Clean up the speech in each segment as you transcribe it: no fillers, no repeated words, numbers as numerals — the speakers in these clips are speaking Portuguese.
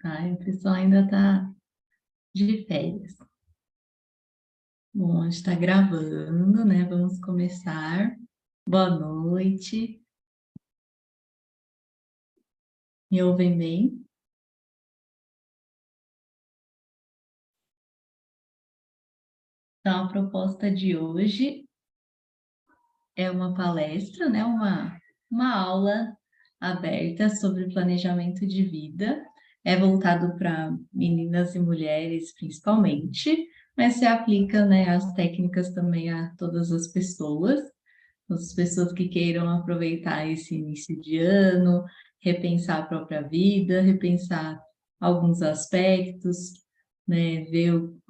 Ai, o pessoal ainda está de férias. Bom, a gente está gravando, né? Vamos começar. Boa noite. Me ouvem bem? Então, a proposta de hoje é uma palestra, né? Uma aula aberta sobre planejamento de vida. É voltado para meninas e mulheres, principalmente, mas se aplica, né, as técnicas também a todas as pessoas que queiram aproveitar esse início de ano, repensar a própria vida, repensar alguns aspectos, né,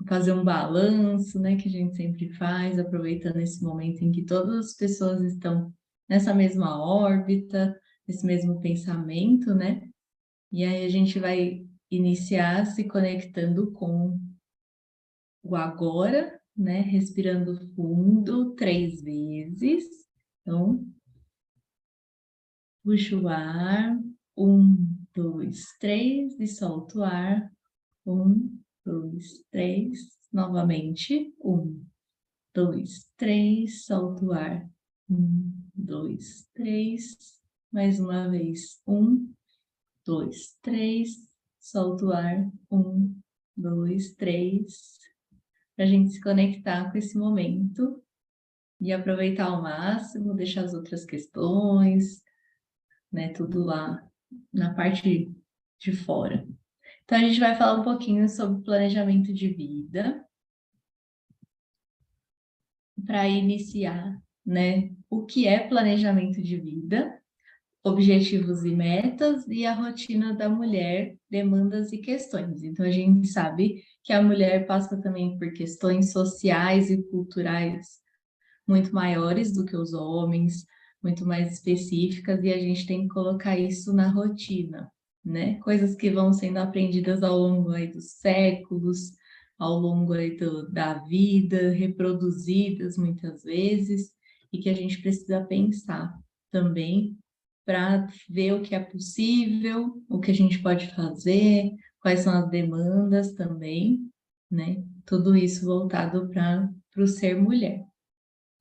fazer um balanço, né, que a gente sempre faz, aproveitando esse momento em que todas as pessoas estão nessa mesma órbita, nesse mesmo pensamento, né? E aí a gente vai iniciar se conectando com o agora, né? Respirando fundo 3 vezes. Então, puxa o ar. 1, 2, 3 e solta o ar. 1, 2, 3. Novamente. 1, 2, 3. Solta o ar. 1, 2, 3. Mais uma vez. 1, 2, 3. Solta o ar. 1, 2, 3. Para a gente se conectar com esse momento e aproveitar ao máximo, deixar as outras questões, né, tudo lá na parte de fora. Então, a gente vai falar um pouquinho sobre planejamento de vida para iniciar, né, o que é planejamento de vida, objetivos e metas e a rotina da mulher, demandas e questões. Então, a gente sabe que a mulher passa também por questões sociais e culturais muito maiores do que os homens, muito mais específicas, e a gente tem que colocar isso na rotina, né? Coisas que vão sendo aprendidas ao longo aí dos séculos, ao longo aí da vida, reproduzidas muitas vezes, e que a gente precisa pensar também para ver o que é possível, o que a gente pode fazer, quais são as demandas também, né? Tudo isso voltado para o ser mulher.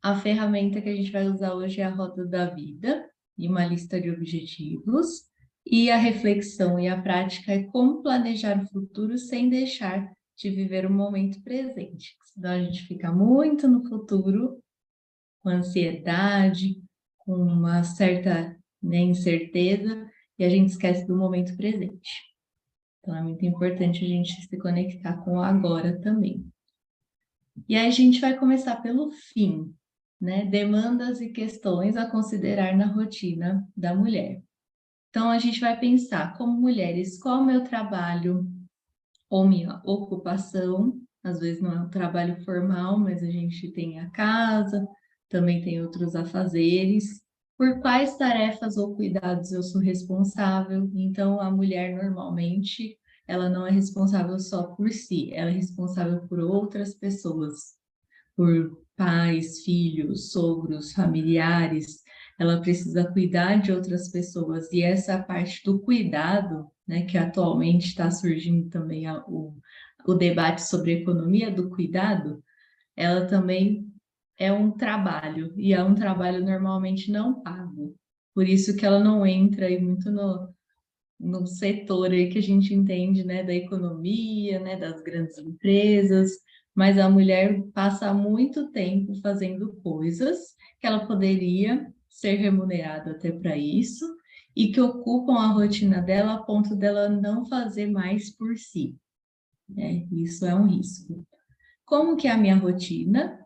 A ferramenta que a gente vai usar hoje é a roda da vida e uma lista de objetivos. E a reflexão e a prática é como planejar o futuro sem deixar de viver o momento presente. Senão a gente fica muito no futuro, com ansiedade, com uma certa, né, incerteza, e a gente esquece do momento presente. Então é muito importante a gente se conectar com o agora também. E aí a gente vai começar pelo fim, né? Demandas e questões a considerar na rotina da mulher. Então a gente vai pensar como mulheres, qual é o meu trabalho ou minha ocupação? Às vezes não é um trabalho formal, mas a gente tem a casa, também tem outros afazeres. Por quais tarefas ou cuidados eu sou responsável? Então a mulher normalmente ela não é responsável só por si, ela é responsável por outras pessoas, por pais, filhos, sogros, familiares, ela precisa cuidar de outras pessoas. E essa parte do cuidado, né, que atualmente está surgindo também o debate sobre a economia do cuidado, ela também é um trabalho, e é um trabalho normalmente não pago. Por isso que ela não entra aí muito no setor aí que a gente entende, né, da economia, né, das grandes empresas, mas a mulher passa muito tempo fazendo coisas que ela poderia ser remunerada até para isso e que ocupam a rotina dela a ponto dela não fazer mais por si, né? Isso é um risco. Como que é a minha rotina?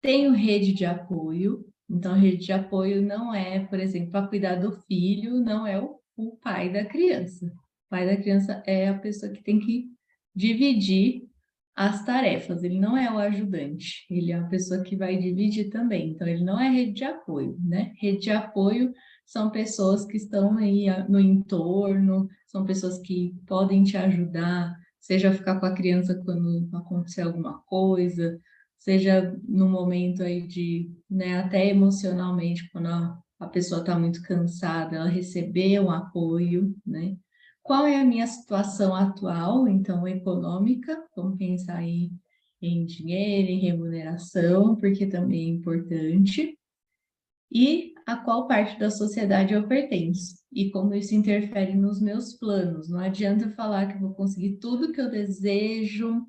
Tenho rede de apoio. Então, rede de apoio não é, por exemplo, para cuidar do filho, não é o pai da criança. O pai da criança é a pessoa que tem que dividir as tarefas. Ele não é o ajudante, ele é a pessoa que vai dividir também. Então, ele não é rede de apoio, né? Rede de apoio são pessoas que estão aí no entorno, são pessoas que podem te ajudar, seja ficar com a criança quando acontecer alguma coisa, seja no momento aí de, né, até emocionalmente, quando a pessoa está muito cansada, ela receber um apoio, né? qual é a minha situação atual, então econômica, vamos pensar aí em dinheiro, em remuneração, porque também é importante, e a qual parte da sociedade eu pertenço, e como isso interfere nos meus planos. Não adianta eu falar que eu vou conseguir tudo que eu desejo,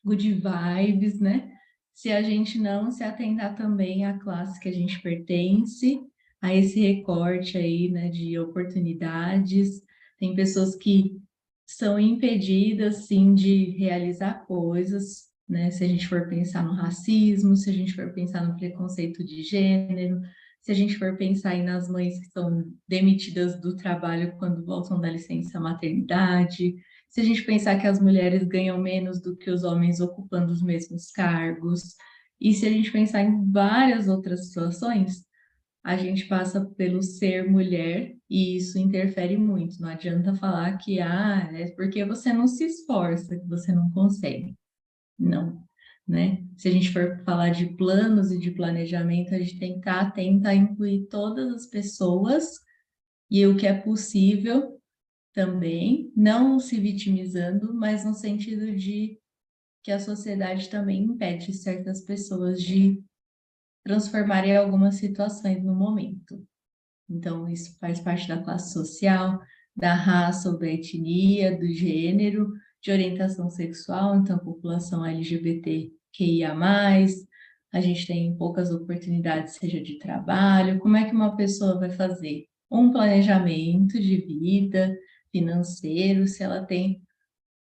good vibes, né? Se a gente não se atentar também à classe que a gente pertence, a esse recorte aí, né, de oportunidades. Tem pessoas que são impedidas, sim, de realizar coisas, né? Se a gente for pensar no racismo, se a gente for pensar no preconceito de gênero, se a gente for pensar aí nas mães que são demitidas do trabalho quando voltam da licença maternidade, se a gente pensar que as mulheres ganham menos do que os homens ocupando os mesmos cargos, e se a gente pensar em várias outras situações, a gente passa pelo ser mulher e isso interfere muito. Não adianta falar que é porque você não se esforça que você não consegue. Não, né? Se a gente for falar de planos e de planejamento, a gente tem que estar atenta a incluir todas as pessoas e o que é possível também, não se vitimizando, mas no sentido de que a sociedade também impede certas pessoas de transformarem algumas situações no momento. Então, isso faz parte da classe social, da raça ou da etnia, do gênero, de orientação sexual, então, população LGBTQIA+, a gente tem poucas oportunidades, seja de trabalho. Como é que uma pessoa vai fazer um planejamento de vida financeiro se ela tem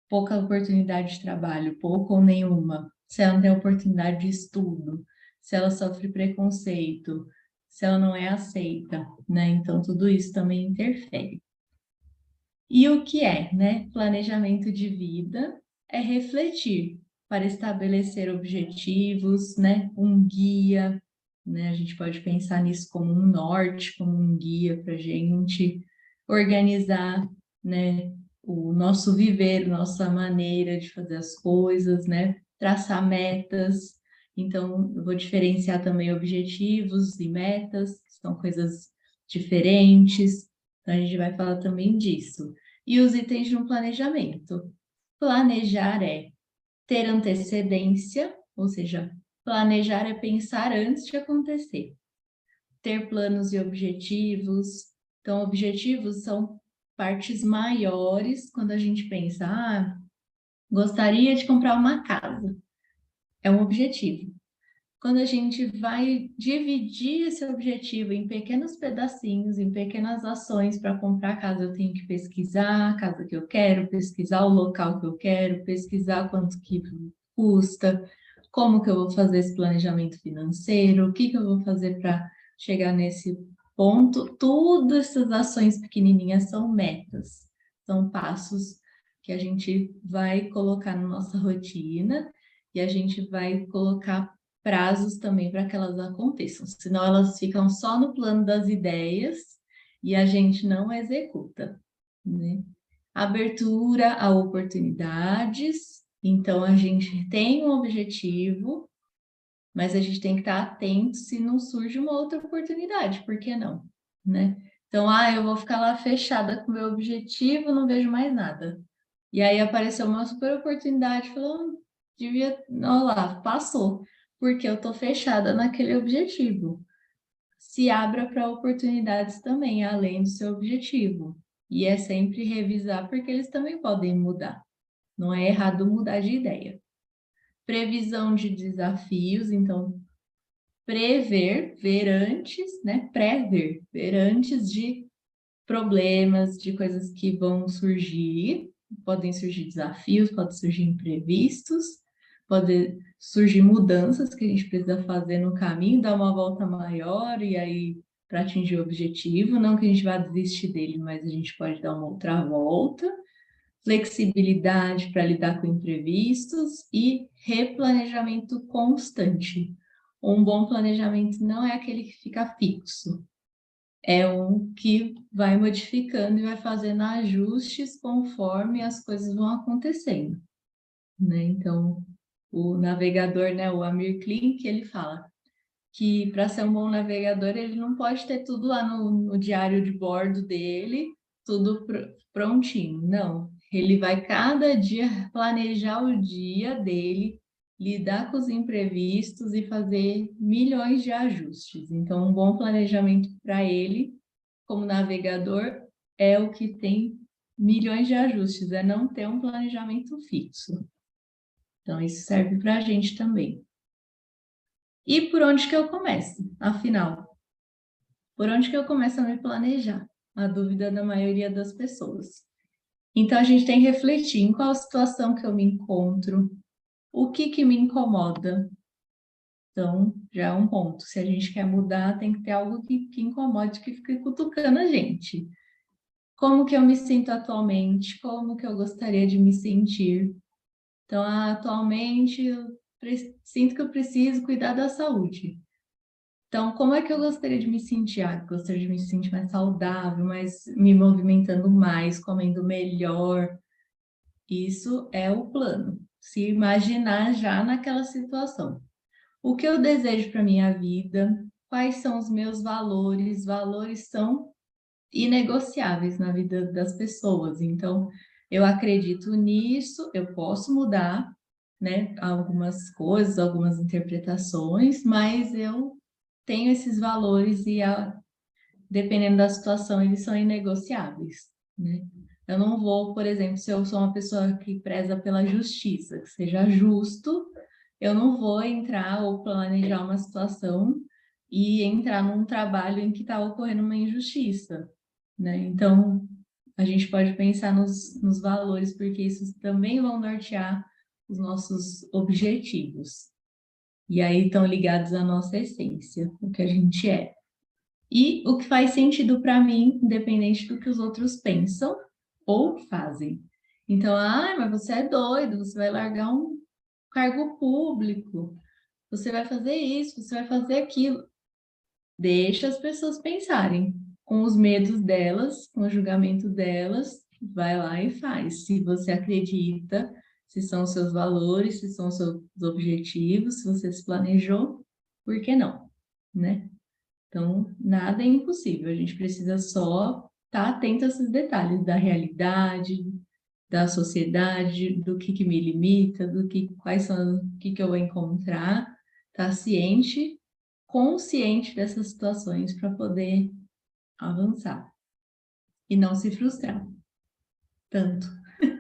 pouca oportunidade de trabalho, pouca ou nenhuma, se ela não tem oportunidade de estudo, se ela sofre preconceito, se ela não é aceita, né? Então, tudo isso também interfere. E o que é, né? Planejamento de vida é refletir para estabelecer objetivos, né? Um guia, né? A gente pode pensar nisso como um norte, como um guia para a gente organizar, né? O nosso viver, nossa maneira de fazer as coisas, né? Traçar metas. Então, eu vou diferenciar também objetivos e metas, que são coisas diferentes. Então, a gente vai falar também disso. E os itens de um planejamento. Planejar é ter antecedência, ou seja, planejar é pensar antes de acontecer. Ter planos e objetivos. Então, objetivos são partes maiores quando a gente pensa, gostaria de comprar uma casa. É um objetivo. Quando a gente vai dividir esse objetivo em pequenos pedacinhos, em pequenas ações para comprar a casa, eu tenho que pesquisar a casa que eu quero, pesquisar o local que eu quero, pesquisar quanto que custa, como que eu vou fazer esse planejamento financeiro, o que que eu vou fazer para chegar nesse ponto. Todas essas ações pequenininhas são metas, são passos que a gente vai colocar na nossa rotina e a gente vai colocar prazos também para que elas aconteçam, senão elas ficam só no plano das ideias e a gente não executa, né? Abertura a oportunidades, então a gente tem um objetivo, mas a gente tem que estar atento se não surge uma outra oportunidade, por que não, né? Então, eu vou ficar lá fechada com o meu objetivo, não vejo mais nada. E aí apareceu uma super oportunidade, falou, devia, olha lá, passou, porque eu tô fechada naquele objetivo. Se abra para oportunidades também, além do seu objetivo. E é sempre revisar, porque eles também podem mudar. Não é errado mudar de ideia. Previsão de desafios, então, prever, ver antes, né? Prever, ver antes de problemas, de coisas que vão surgir. Podem surgir desafios, podem surgir imprevistos, podem surgir mudanças que a gente precisa fazer no caminho, dar uma volta maior e aí para atingir o objetivo. Não que a gente vá desistir dele, mas a gente pode dar uma outra volta. Flexibilidade para lidar com imprevistos e replanejamento constante. Um bom planejamento não é aquele que fica fixo, é um que vai modificando e vai fazendo ajustes conforme as coisas vão acontecendo, né? Então, o navegador, né, o Amir Klink, ele fala que para ser um bom navegador, ele não pode ter tudo lá no diário de bordo dele, tudo prontinho. Não, ele vai cada dia planejar o dia dele, lidar com os imprevistos e fazer milhões de ajustes. Então, um bom planejamento para ele, como navegador, é o que tem milhões de ajustes, é não ter um planejamento fixo. Então, isso serve para a gente também. E por onde que eu começo, afinal? Por onde que eu começo a me planejar? A dúvida da maioria das pessoas. Então, a gente tem que refletir em qual situação que eu me encontro, o que que me incomoda. Então, já é um ponto. Se a gente quer mudar, tem que ter algo que incomode, que fique cutucando a gente. Como que eu me sinto atualmente? Como que eu gostaria de me sentir? Então, atualmente, eu sinto que eu preciso cuidar da saúde. Então, como é que eu gostaria de me sentir? Gostaria de me sentir mais saudável, mais me movimentando mais, comendo melhor. Isso é o plano. Se imaginar já naquela situação. O que eu desejo para minha vida? Quais são os meus valores? Valores são inegociáveis na vida das pessoas. Então, eu acredito nisso, eu posso mudar, né, algumas coisas, algumas interpretações, mas eu tenho esses valores e dependendo da situação, eles são inegociáveis, né? Eu não vou, por exemplo, se eu sou uma pessoa que preza pela justiça, que seja justo, eu não vou entrar ou planejar uma situação e entrar num trabalho em que está ocorrendo uma injustiça, né? Então, a gente pode pensar nos valores, porque isso também vão nortear os nossos objetivos. E aí estão ligados à nossa essência, o que a gente é. E o que faz sentido para mim, independente do que os outros pensam ou fazem. Então, mas você é doido, você vai largar um cargo público, você vai fazer isso, você vai fazer aquilo. Deixa as pessoas pensarem com os medos delas, com o julgamento delas, vai lá e faz. Se você acredita, se são os seus valores, se são os seus objetivos, se você se planejou, por que não, né? Então, nada é impossível, a gente precisa só estar atento a esses detalhes da realidade, da sociedade, do que me limita, quais são, o que eu vou encontrar, estar ciente, consciente dessas situações para poder avançar e não se frustrar tanto,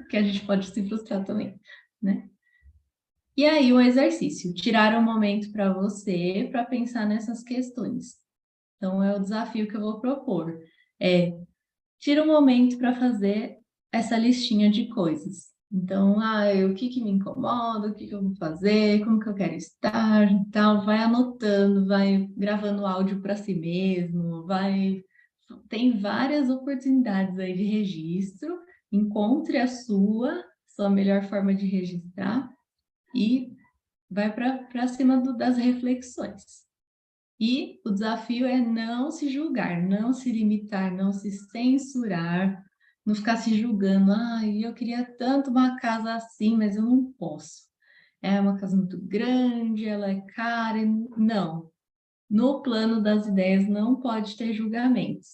que a gente pode se frustrar também, né? E aí, o exercício, tirar um momento para você para pensar nessas questões. Então, é o desafio que eu vou propor. Tira um momento para fazer essa listinha de coisas. Então, o que que me incomoda, o que que eu vou fazer, como que eu quero estar, tal, vai anotando, vai gravando áudio para si mesmo, tem várias oportunidades aí de registro. Encontre a sua melhor forma de registrar e vai para cima das reflexões. E o desafio é não se julgar, não se limitar, não se censurar, não ficar se julgando. Eu queria tanto uma casa assim, mas eu não posso. É uma casa muito grande, ela é cara. Não. No plano das ideias não pode ter julgamentos.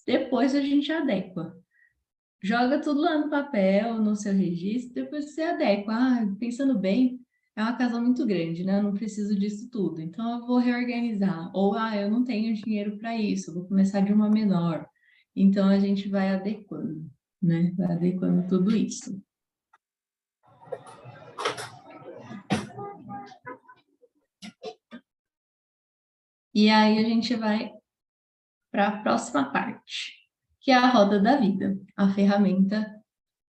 Depois a gente adequa. Joga tudo lá no papel, no seu registro, depois você adequa. Pensando bem, é uma casa muito grande, né? Eu não preciso disso tudo, então eu vou reorganizar. Ou, eu não tenho dinheiro para isso, eu vou começar de uma menor. Então a gente vai adequando, né? Vai adequando tudo isso. E aí a gente vai para a próxima parte, que é a roda da vida, a ferramenta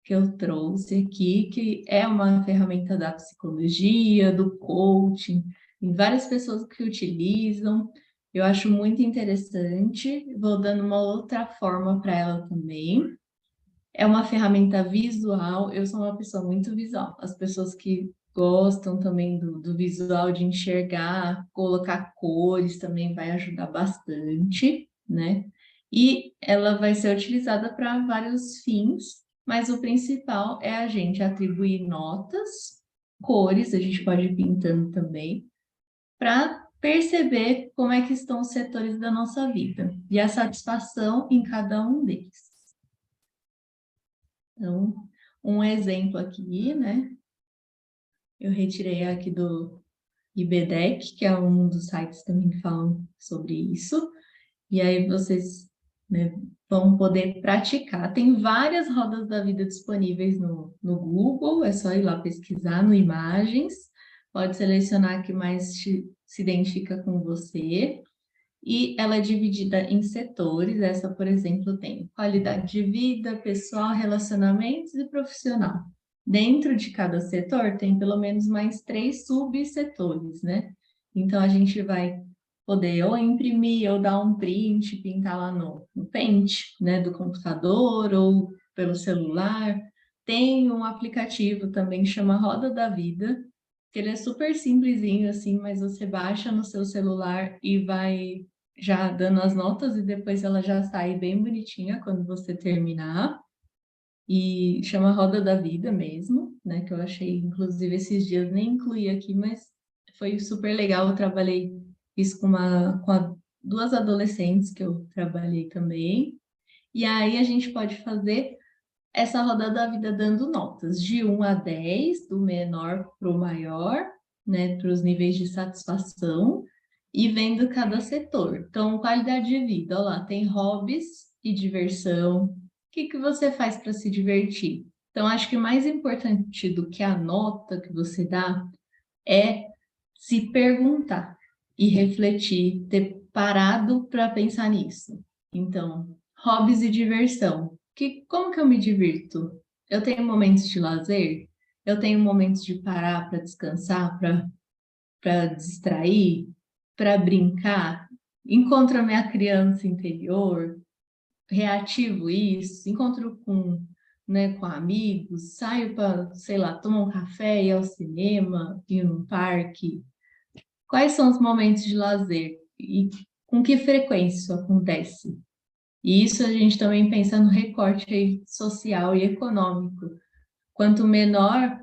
que eu trouxe aqui, que é uma ferramenta da psicologia, do coaching, tem várias pessoas que utilizam. Eu acho muito interessante, vou dando uma outra forma para ela também. É uma ferramenta visual, eu sou uma pessoa muito visual. As pessoas que gostam também do visual, de enxergar, colocar cores também vai ajudar bastante, né? E ela vai ser utilizada para vários fins, mas o principal é a gente atribuir notas, cores, a gente pode ir pintando também, para perceber como é que estão os setores da nossa vida e a satisfação em cada um deles. Então, um exemplo aqui, né? Eu retirei aqui do IBDEC, que é um dos sites também que falam sobre isso. E aí vocês, né, vão poder praticar. Tem várias rodas da vida disponíveis no Google, é só ir lá pesquisar no Imagens. Pode selecionar a que mais se identifica com você. E ela é dividida em setores. Essa, por exemplo, tem qualidade de vida, pessoal, relacionamentos e profissional. Dentro de cada setor tem pelo menos mais 3 subsetores, né? Então a gente vai poder ou imprimir ou dar um print, pintar lá no Paint, né, do computador ou pelo celular. Tem um aplicativo também que chama Roda da Vida, que ele é super simplesinho assim, mas você baixa no seu celular e vai já dando as notas e depois ela já sai bem bonitinha quando você terminar. E chama Roda da Vida mesmo, né? Que eu achei, inclusive, esses dias nem incluí aqui, mas foi super legal. Eu trabalhei isso com duas adolescentes que eu trabalhei também. E aí a gente pode fazer essa roda da vida dando notas de 1 a 10, do menor para o maior, né, para os níveis de satisfação, e vendo cada setor. Então, qualidade de vida, ó lá, tem hobbies e diversão. O que que você faz para se divertir? Então, acho que mais importante do que a nota que você dá é se perguntar e refletir, ter parado para pensar nisso. Então, hobbies e diversão. Como que eu me divirto? Eu tenho momentos de lazer? Eu tenho momentos de parar para descansar, para distrair, para brincar? Encontro a minha criança interior, reativo isso, encontro com, né, com amigos, saio para, sei lá, tomar um café, ir ao cinema, ir num parque. Quais são os momentos de lazer e com que frequência isso acontece? E isso a gente também pensa no recorte aí social e econômico. Quanto menor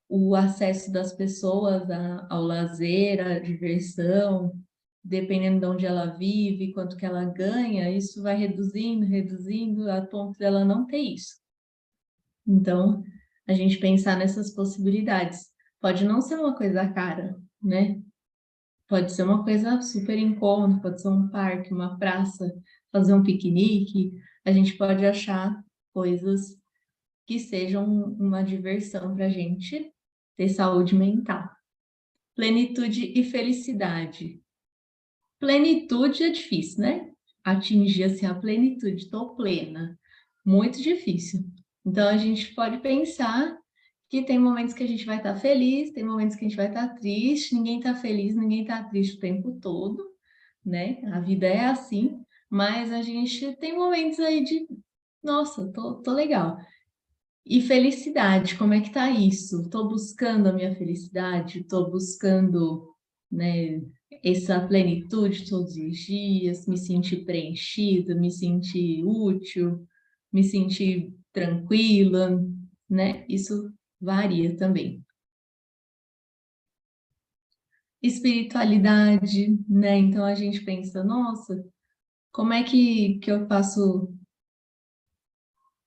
o acesso das pessoas ao lazer, à diversão, dependendo de onde ela vive, quanto que ela ganha, isso vai reduzindo, reduzindo, a ponto dela não ter isso. Então, a gente pensar nessas possibilidades. Pode não ser uma coisa cara, né? Pode ser uma coisa super em conta, pode ser um parque, uma praça, fazer um piquenique. A gente pode achar coisas que sejam uma diversão para a gente ter saúde mental. Plenitude e felicidade. Plenitude é difícil, né? Atingir assim, a plenitude, estou plena. Muito difícil. Então a gente pode pensar que tem momentos que a gente vai estar feliz, tem momentos que a gente vai estar triste, ninguém está feliz, ninguém está triste o tempo todo, né? A vida é assim, mas a gente tem momentos aí de, nossa, tô legal. E felicidade, como é que tá isso? Estou buscando a minha felicidade, estou buscando, né, essa plenitude todos os dias, me sentir preenchida, me sentir útil, me sentir tranquila, né? Isso varia também. Espiritualidade, né? Então a gente pensa, nossa, como é que eu faço?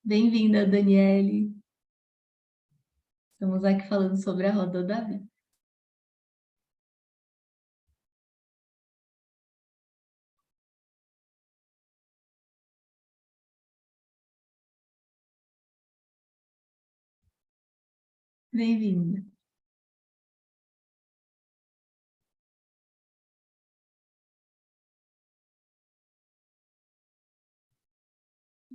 Bem-vinda, Daniele. Estamos aqui falando sobre a roda da vida. Bem-vinda.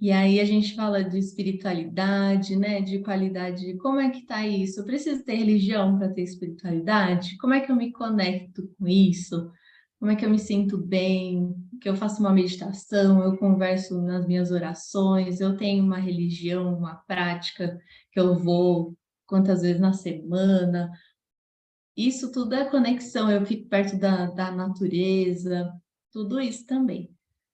E aí a gente fala de espiritualidade, né? De qualidade. Como é que tá isso? Eu preciso ter religião para ter espiritualidade? Como é que eu me conecto com isso? Como é que eu me sinto bem? Que eu faço uma meditação, eu converso nas minhas orações, eu tenho uma religião, uma prática que eu vou quantas vezes na semana. Isso tudo é conexão, eu fico perto da natureza, tudo isso também.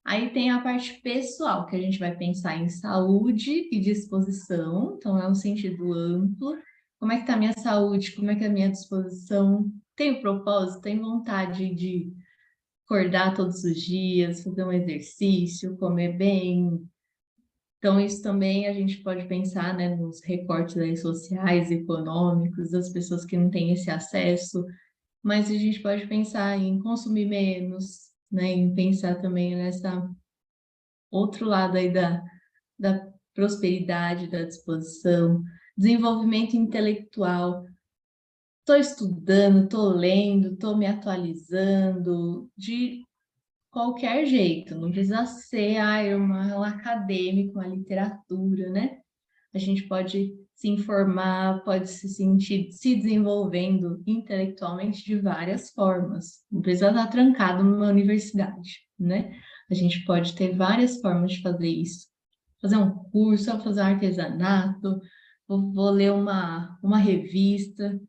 Aí tem a parte pessoal, que a gente vai pensar em saúde e disposição, então é um sentido amplo. Como é que está a minha saúde? Como é que é a minha disposição? Tenho propósito? Tenho vontade de acordar todos os dias, fazer um exercício, comer bem, Então, isso também a gente pode pensar, né, nos recortes aí sociais, econômicos, das pessoas que não têm esse acesso, mas a gente pode pensar em consumir menos, né, em pensar também nessa outro lado aí da prosperidade, da disposição, desenvolvimento intelectual. Estou estudando, estou lendo, estou me atualizando de qualquer jeito, não precisa ser um acadêmico, uma literatura, né? A gente pode se informar, pode se sentir se desenvolvendo intelectualmente de várias formas. Não precisa estar trancado numa universidade, né? A gente pode ter várias formas de fazer isso. Fazer um curso, fazer um artesanato, vou ler uma revista.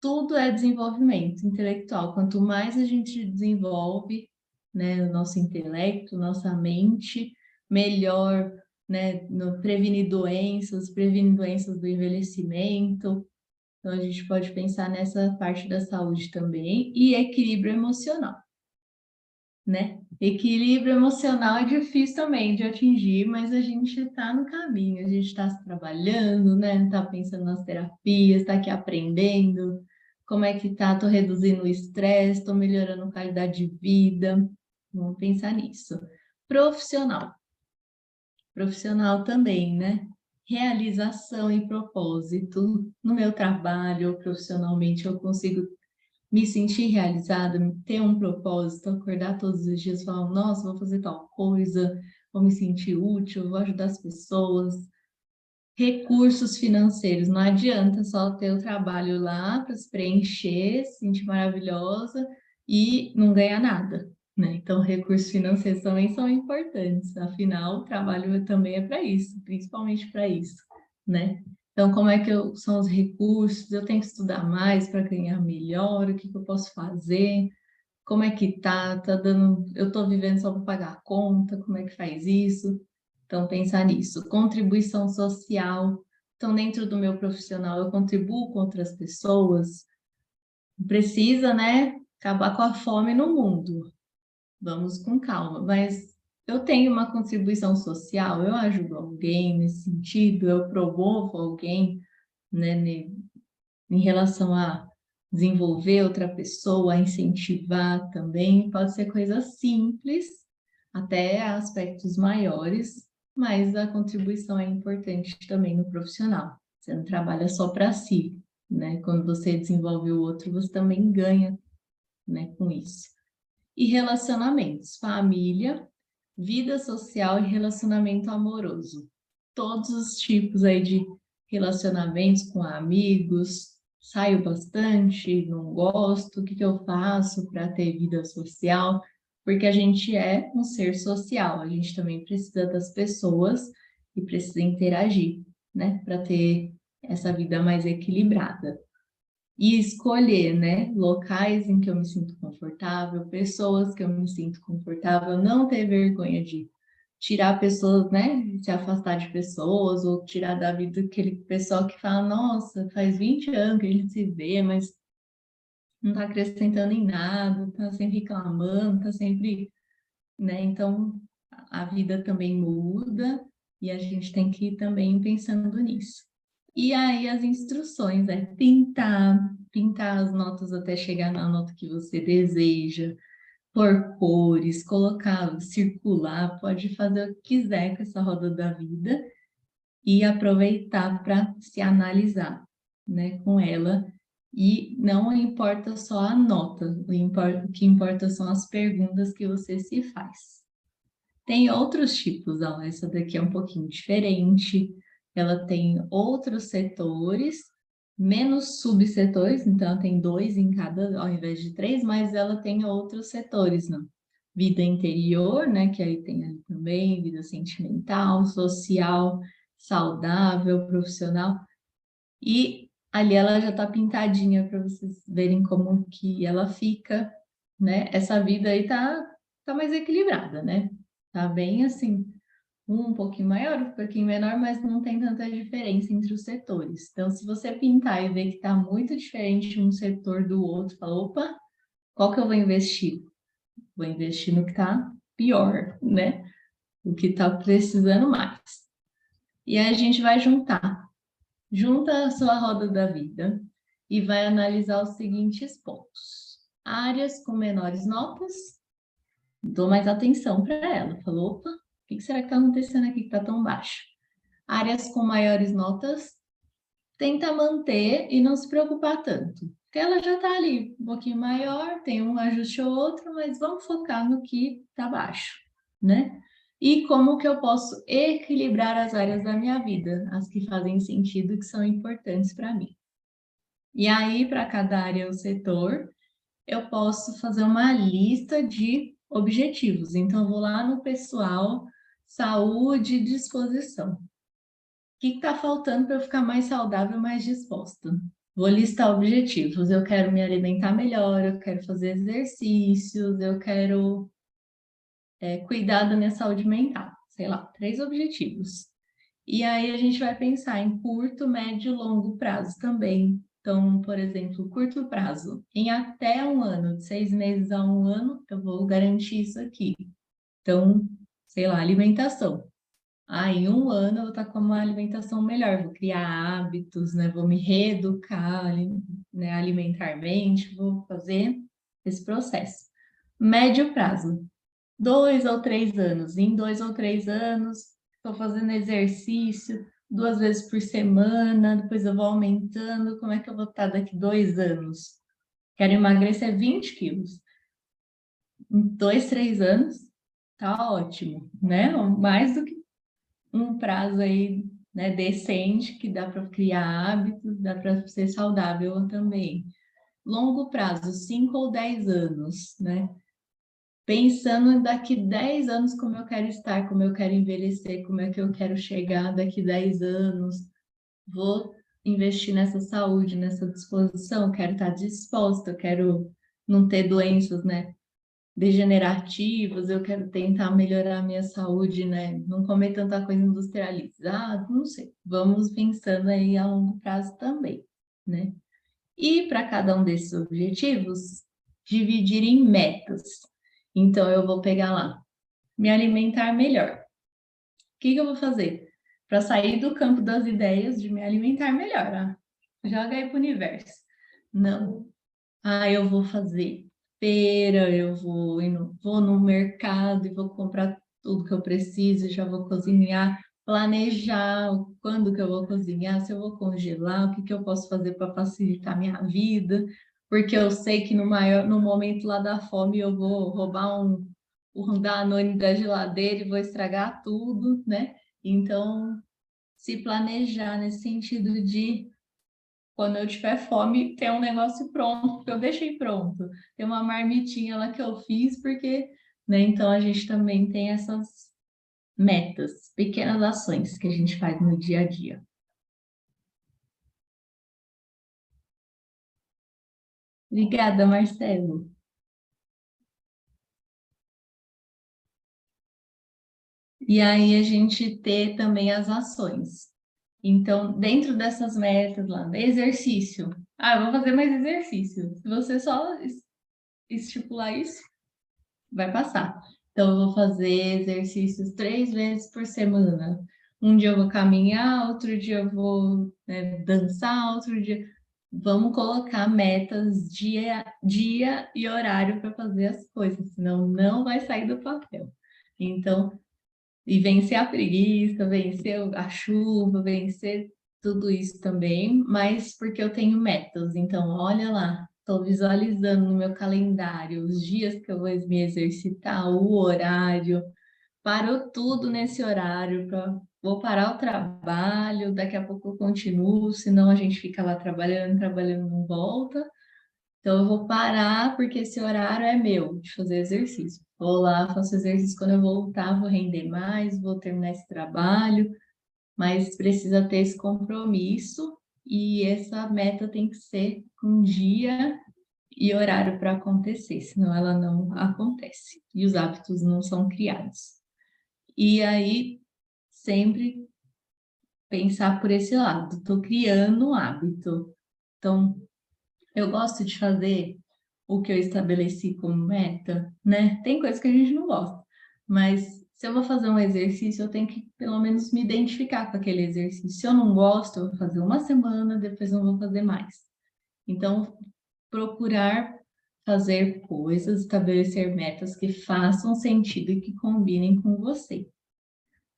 Tudo é desenvolvimento intelectual. Quanto mais a gente desenvolve, né, o nosso intelecto, nossa mente, melhor, né, no prevenir doenças do envelhecimento. Então, a gente pode pensar nessa parte da saúde também e equilíbrio emocional, né? Equilíbrio emocional é difícil também de atingir, mas a gente está no caminho, a gente está se trabalhando, né? Está pensando nas terapias, está aqui aprendendo como é que tá, estou reduzindo o estresse, estou melhorando a qualidade de vida. Vamos pensar nisso. Profissional. Profissional também, né? Realização e propósito. No meu trabalho, profissionalmente, eu consigo me sentir realizada, ter um propósito, acordar todos os dias e falar, nossa, vou fazer tal coisa, vou me sentir útil, vou ajudar as pessoas. Recursos financeiros, não adianta só ter o trabalho lá para se preencher, se sentir maravilhosa e não ganhar nada, né? Então, recursos financeiros também são importantes, afinal, o trabalho também é para isso, principalmente para isso, né? Então, como é que são os recursos? Eu tenho que estudar mais para ganhar melhor, o que que eu posso fazer? Como é que tá dando, eu estou vivendo só para pagar a conta, como é que faz isso? Então, pensar nisso. Contribuição social. Então, dentro do meu profissional, eu contribuo com outras pessoas. Precisa, né, acabar com a fome no mundo. Vamos com calma. Mas eu tenho uma contribuição social, eu ajudo alguém nesse sentido, eu promovo alguém, né, em relação a desenvolver outra pessoa, a incentivar também. Pode ser coisa simples, até aspectos maiores, mas a contribuição é importante também no profissional. Você não trabalha só para si, né? Quando você desenvolve o outro, você também ganha, né, com isso. E relacionamentos, família, vida social e relacionamento amoroso. Todos os tipos aí de relacionamentos com amigos, saio bastante, não gosto, o que que eu faço para ter vida social? Porque a gente é um ser social, a gente também precisa das pessoas e precisa interagir, né, para ter essa vida mais equilibrada e escolher, né, locais em que eu me sinto confortável, pessoas que eu me sinto confortável, não ter vergonha de tirar pessoas, né, se afastar de pessoas ou tirar da vida aquele pessoal que fala, nossa, faz 20 anos que a gente se vê, mas não está acrescentando em nada, está sempre reclamando, está sempre, né, então a vida também muda e a gente tem que ir também pensando nisso. E aí as instruções é pintar as notas até chegar na nota que você deseja, pôr cores, colocar, circular, pode fazer o que quiser com essa roda da vida e aproveitar para se analisar, né, com ela. E não importa só a nota, o que importa são as perguntas que você se faz. Tem outros tipos, ó, essa daqui é um pouquinho diferente. Ela tem outros setores, menos subsetores, então ela tem dois em cada, ao invés de três, mas ela tem outros setores, não? Vida interior, né, que aí tem ali também, vida sentimental, social, saudável, profissional. E ali ela já tá pintadinha para vocês verem como que ela fica, né? Essa vida aí tá mais equilibrada, né? Tá bem assim, um pouquinho maior, um pouquinho menor, mas não tem tanta diferença entre os setores. Então, se você pintar e ver que tá muito diferente um setor do outro, fala, opa, qual que eu vou investir? Vou investir no que tá pior, né? o que está precisando mais. E aí a gente vai junta a sua roda da vida e vai analisar os seguintes pontos. Áreas com menores notas, dou mais atenção para ela. Falou, opa, o que será que está acontecendo aqui que está tão baixo? Áreas com maiores notas, tenta manter e não se preocupar tanto. Porque ela já está ali um pouquinho maior, tem um ajuste ou outro, mas vamos focar no que está baixo, né? E como que eu posso equilibrar as áreas da minha vida, as que fazem sentido, que são importantes para mim. E aí, para cada área ou setor, eu posso fazer uma lista de objetivos. Então, eu vou lá no pessoal, saúde e disposição. O que está faltando para eu ficar mais saudável, mais disposta? Vou listar objetivos. Eu quero me alimentar melhor, eu quero fazer exercícios, eu quero cuidar da minha saúde mental. Sei lá, 3 objetivos. E aí a gente vai pensar em curto, médio e longo prazo também. Então, por exemplo, curto prazo, em até um ano, de 6 meses a um ano, eu vou garantir isso aqui. Então, sei lá, alimentação. Em um ano eu vou estar com uma alimentação melhor, vou criar hábitos, né? Vou me reeducar, né? Alimentarmente, vou fazer esse processo. Médio prazo, 2 ou 3 anos. Em 2 ou 3 anos, estou fazendo exercício 2 vezes por semana, depois eu vou aumentando. Como é que eu vou estar daqui 2 anos? Quero emagrecer 20 quilos. Em 2, 3 anos, tá ótimo, né? Mais do que um prazo aí, né, decente, que dá para criar hábitos, dá para ser saudável também. Longo prazo, 5 ou 10 anos, né? Pensando daqui 10 anos como eu quero estar, como eu quero envelhecer, como é que eu quero chegar daqui 10 anos. Vou investir nessa saúde, nessa disposição, quero estar disposta, eu quero não ter doenças, né, degenerativas, eu quero tentar melhorar a minha saúde, né, não comer tanta coisa industrializada, não sei. Vamos pensando aí a longo prazo também, né? E para cada um desses objetivos, dividir em metas. Então, eu vou pegar lá, me alimentar melhor. O que que eu vou fazer? Para sair do campo das ideias de me alimentar melhor. Joga aí para o universo. Não. Eu vou fazer feira, vou no mercado e vou comprar tudo que eu preciso, já vou cozinhar, planejar quando que eu vou cozinhar, se eu vou congelar, o que que eu posso fazer para facilitar a minha vida, porque eu sei que no momento lá da fome eu vou roubar um Danone da geladeira e vou estragar tudo, né? Então, se planejar nesse sentido de quando eu tiver fome, ter um negócio pronto, que eu deixei pronto. Tem uma marmitinha lá que eu fiz, porque, né? Então a gente também tem essas metas, pequenas ações que a gente faz no dia a dia. Obrigada, Marcelo. E aí a gente ter também as ações. Então, dentro dessas metas lá, exercício. Eu vou fazer mais exercício. Se você só estipular isso, vai passar. Então, eu vou fazer exercícios 3 vezes por semana. Um dia eu vou caminhar, outro dia eu vou, né, dançar, outro dia. Vamos colocar metas dia e horário para fazer as coisas, senão não vai sair do papel. Então, e vencer a preguiça, vencer a chuva, vencer tudo isso também, mas porque eu tenho metas. Então, olha lá, estou visualizando no meu calendário os dias que eu vou me exercitar, o horário, parou tudo nesse horário, vou parar o trabalho, daqui a pouco eu continuo, senão a gente fica lá trabalhando, trabalhando, não volta. Então, eu vou parar porque esse horário é meu de fazer exercício. Vou lá, faço exercício quando eu voltar, vou render mais, vou terminar esse trabalho, mas precisa ter esse compromisso e essa meta tem que ser com dia e horário para acontecer, senão ela não acontece e os hábitos não são criados. E aí, sempre pensar por esse lado, estou criando um hábito. Então, eu gosto de fazer o que eu estabeleci como meta, né? Tem coisas que a gente não gosta, mas Se eu vou fazer um exercício, eu tenho que pelo menos me identificar com aquele exercício. Se eu não gosto, eu vou fazer uma semana, depois não vou fazer mais. Então, procurar fazer coisas, estabelecer metas que façam sentido e que combinem com você.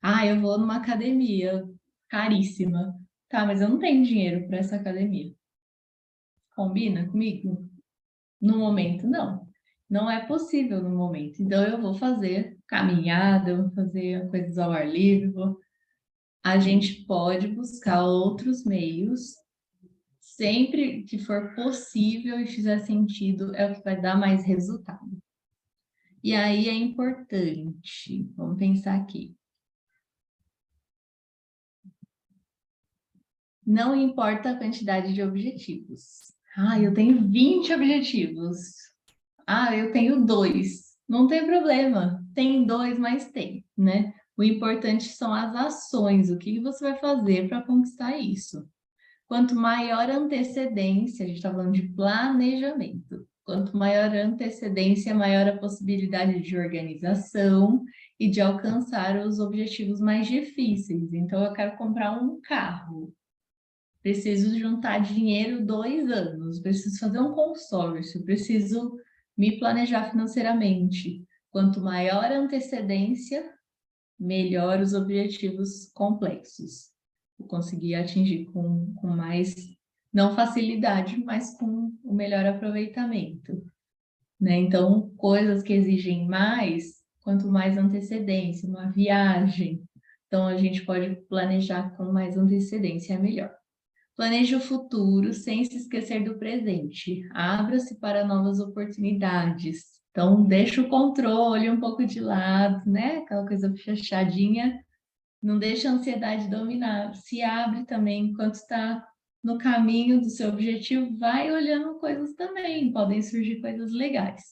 Ah, eu vou numa academia caríssima. Tá, mas eu não tenho dinheiro para essa academia. Combina comigo? No momento, não. Não é possível no momento. Então, eu vou fazer caminhada, eu vou fazer coisas ao ar livre. A gente pode buscar outros meios, sempre que for possível e fizer sentido, é o que vai dar mais resultado. E aí é importante, vamos pensar aqui. Não importa a quantidade de objetivos. Ah, eu tenho 20 objetivos. Ah, eu tenho 2. Não tem problema. Tem 2, mas tem, né? O importante são as ações, o que você vai fazer para conquistar isso. Quanto maior a antecedência, a gente está falando de planejamento. Quanto maior a antecedência, maior a possibilidade de organização e de alcançar os objetivos mais difíceis. Então, eu quero comprar um carro. Preciso juntar dinheiro 2 anos, preciso fazer um consórcio, preciso me planejar financeiramente. Quanto maior a antecedência, melhor os objetivos complexos. Eu conseguir atingir com mais, não facilidade, mas com o melhor aproveitamento, né? Então, coisas que exigem mais, quanto mais antecedência, uma viagem. Então, a gente pode planejar com mais antecedência, é melhor. Planeje o futuro sem se esquecer do presente. Abra-se para novas oportunidades. Então, deixa o controle um pouco de lado, né? Aquela coisa fechadinha. Não deixa a ansiedade dominar. Se abre também enquanto está no caminho do seu objetivo, vai olhando coisas também. Podem surgir coisas legais.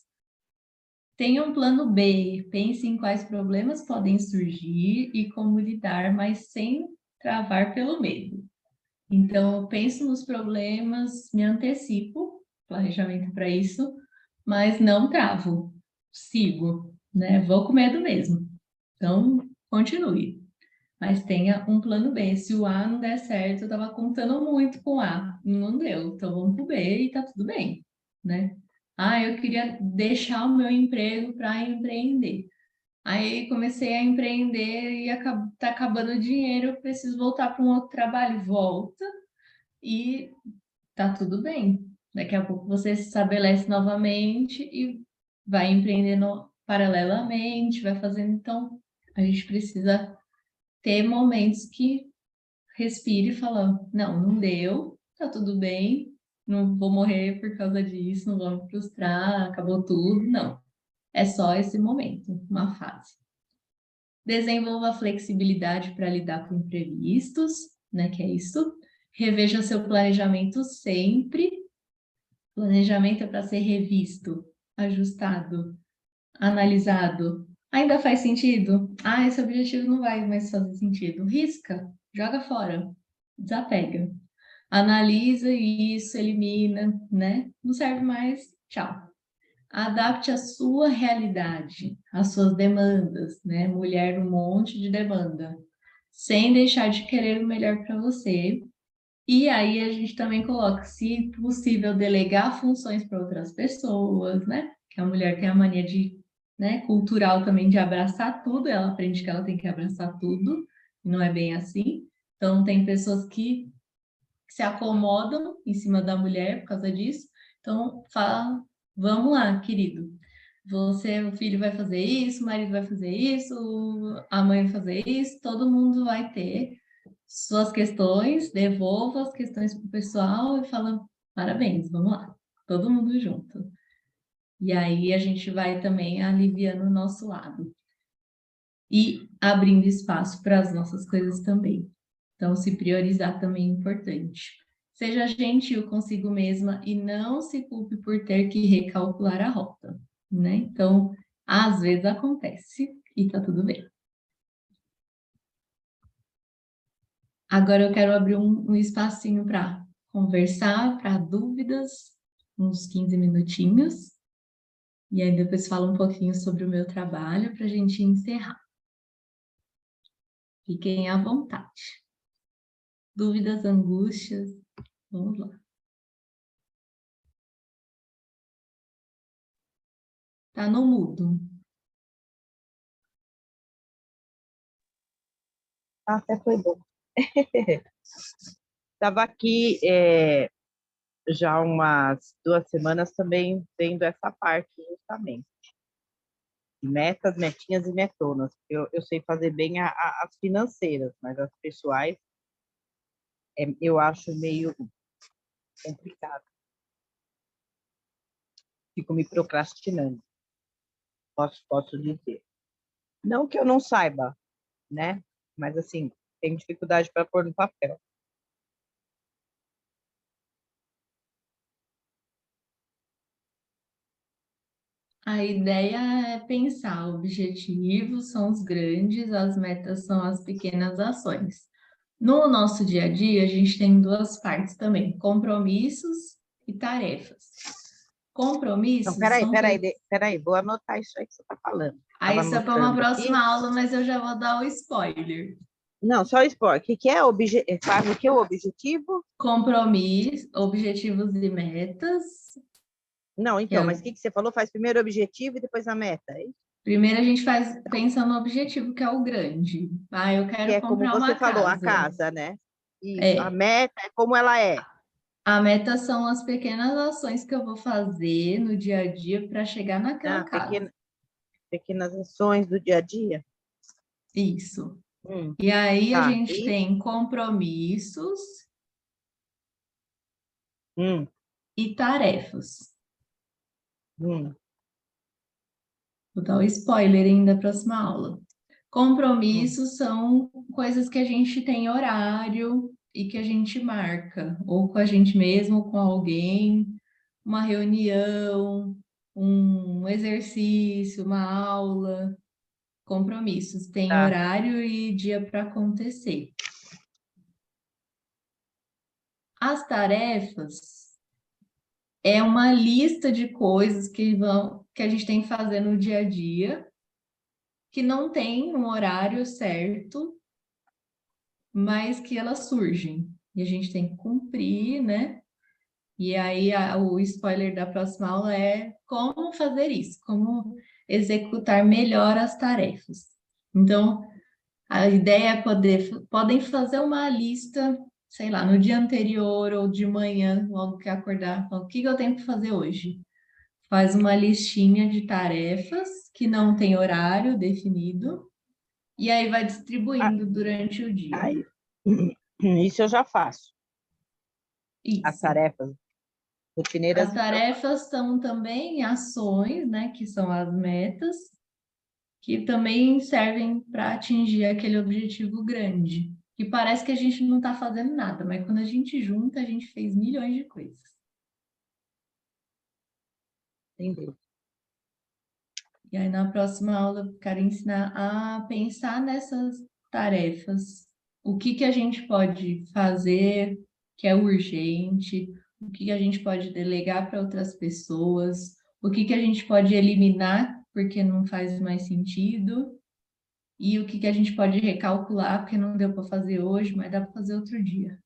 Tenha um plano B. Pense em quais problemas podem surgir e como lidar, mas sem travar pelo medo. Então, eu penso nos problemas, me antecipo, planejamento para isso, mas não travo, sigo, né? Vou com medo mesmo. Então, continue. Mas tenha um plano B. Se o A não der certo, eu estava contando muito com o A, não deu. Então, vamos para o B e tá tudo bem, né? Ah, eu queria deixar o meu emprego para empreender. Aí comecei a empreender e tá acabando o dinheiro, eu preciso voltar para um outro trabalho. Volta e tá tudo bem. Daqui a pouco você se estabelece novamente e vai empreendendo paralelamente, vai fazendo. Então, a gente precisa ter momentos que respire e fala, não, não deu, tá tudo bem, não vou morrer por causa disso, não vou me frustrar, acabou tudo. Não. É só esse momento, uma fase. Desenvolva flexibilidade para lidar com imprevistos, né? Que é isso. Reveja seu planejamento sempre. Planejamento é para ser revisto, ajustado, analisado. Ainda faz sentido? Ah, esse objetivo não vai mais fazer sentido. Risca, joga fora, desapega. Analisa isso, elimina, né? Não serve mais, tchau. Adapte a sua realidade, as suas demandas, né? Mulher, um monte de demanda, sem deixar de querer o melhor para você. E aí a gente também coloca, se possível, delegar funções para outras pessoas, né? Que a mulher tem a mania de, né, cultural também de abraçar tudo, ela aprende que ela tem que abraçar tudo, e não é bem assim. Então tem pessoas que se acomodam em cima da mulher por causa disso. Então fala, vamos lá, querido. Você, o filho vai fazer isso, o marido vai fazer isso, a mãe vai fazer isso, todo mundo vai ter suas questões, devolva as questões para o pessoal e fala, parabéns, vamos lá, todo mundo junto. E aí a gente vai também aliviando o nosso lado e abrindo espaço para as nossas coisas também. Então, se priorizar também é importante. Seja gentil consigo mesma e não se culpe por ter que recalcular a rota, né? Então, às vezes acontece e tá tudo bem. Agora eu quero abrir um espacinho para conversar, para dúvidas, uns 15 minutinhos. E aí depois falo um pouquinho sobre o meu trabalho para a gente encerrar. Fiquem à vontade. Dúvidas, angústias? Vamos lá. Tá no mudo. Até foi bom. Estava aqui já umas 2 semanas também vendo essa parte justamente. Metas, metinhas e metonas. Eu sei fazer bem as financeiras, mas as pessoais eu acho meio complicado. Fico me procrastinando, posso dizer. Não que eu não saiba, né? Mas, assim, tenho dificuldade para pôr no papel. A ideia é pensar, objetivos são os grandes, as metas são as pequenas ações. No nosso dia a dia, a gente tem duas partes também, compromissos e tarefas. Então, Compromissos peraí, são peraí, coisas... peraí, vou anotar isso aí que você está falando. Aí Estava isso é para uma anotando próxima aqui. aula, mas eu já vou dar o spoiler. Não, só esporte. O que é faz o que o objetivo? Compromisso, objetivos e metas. Não, Que então, mas o que você falou? Faz primeiro o objetivo e depois a meta, é isso? primeiro a gente pensa no objetivo, que é o grande. Ah, eu Que quero é como comprar você uma falou, a casa. casa, né? Isso, a É, meta é como ela é. a meta são as pequenas ações que eu vou fazer no dia a dia para chegar naquela Ah, casa. pequenas ações do dia a dia. Isso. Hum, E aí a tá. gente tem compromissos Hum, e tarefas. hum, Vou dar o spoiler ainda da próxima aula. hum. Compromissos são coisas que a gente tem horário e que a gente marca, ou com a gente mesmo, ou com alguém, uma reunião, um exercício, uma aula. Compromissos, tem Tá, horário e dia para acontecer. As tarefas é uma lista de coisas que a gente tem que fazer no dia a dia, que não tem um horário certo, mas que elas surgem. E a gente tem que cumprir, né? E aí o spoiler da próxima aula é como fazer isso, como executar melhor as tarefas. Então, a ideia é podem fazer uma lista, sei lá, no dia anterior ou de manhã, logo que acordar, falar, o que que eu tenho que fazer hoje? Faz uma listinha de tarefas que não tem horário definido, e aí vai ah, distribuindo durante o dia. aí. Isso eu já faço. As Isso. tarefas As rotineiras eu faço. tarefas são também ações, né, que são as metas, que também servem para atingir aquele objetivo grande. Que parece que a gente não está fazendo nada, mas quando a gente junta, a gente fez milhões de coisas. Entendi. E aí, na próxima aula, eu quero ensinar a pensar nessas tarefas. O que que a gente pode fazer que é urgente, o que que a gente pode delegar para outras pessoas, o que que a gente pode eliminar porque não faz mais sentido, e o que que a gente pode recalcular porque não deu para fazer hoje, mas dá para fazer outro dia.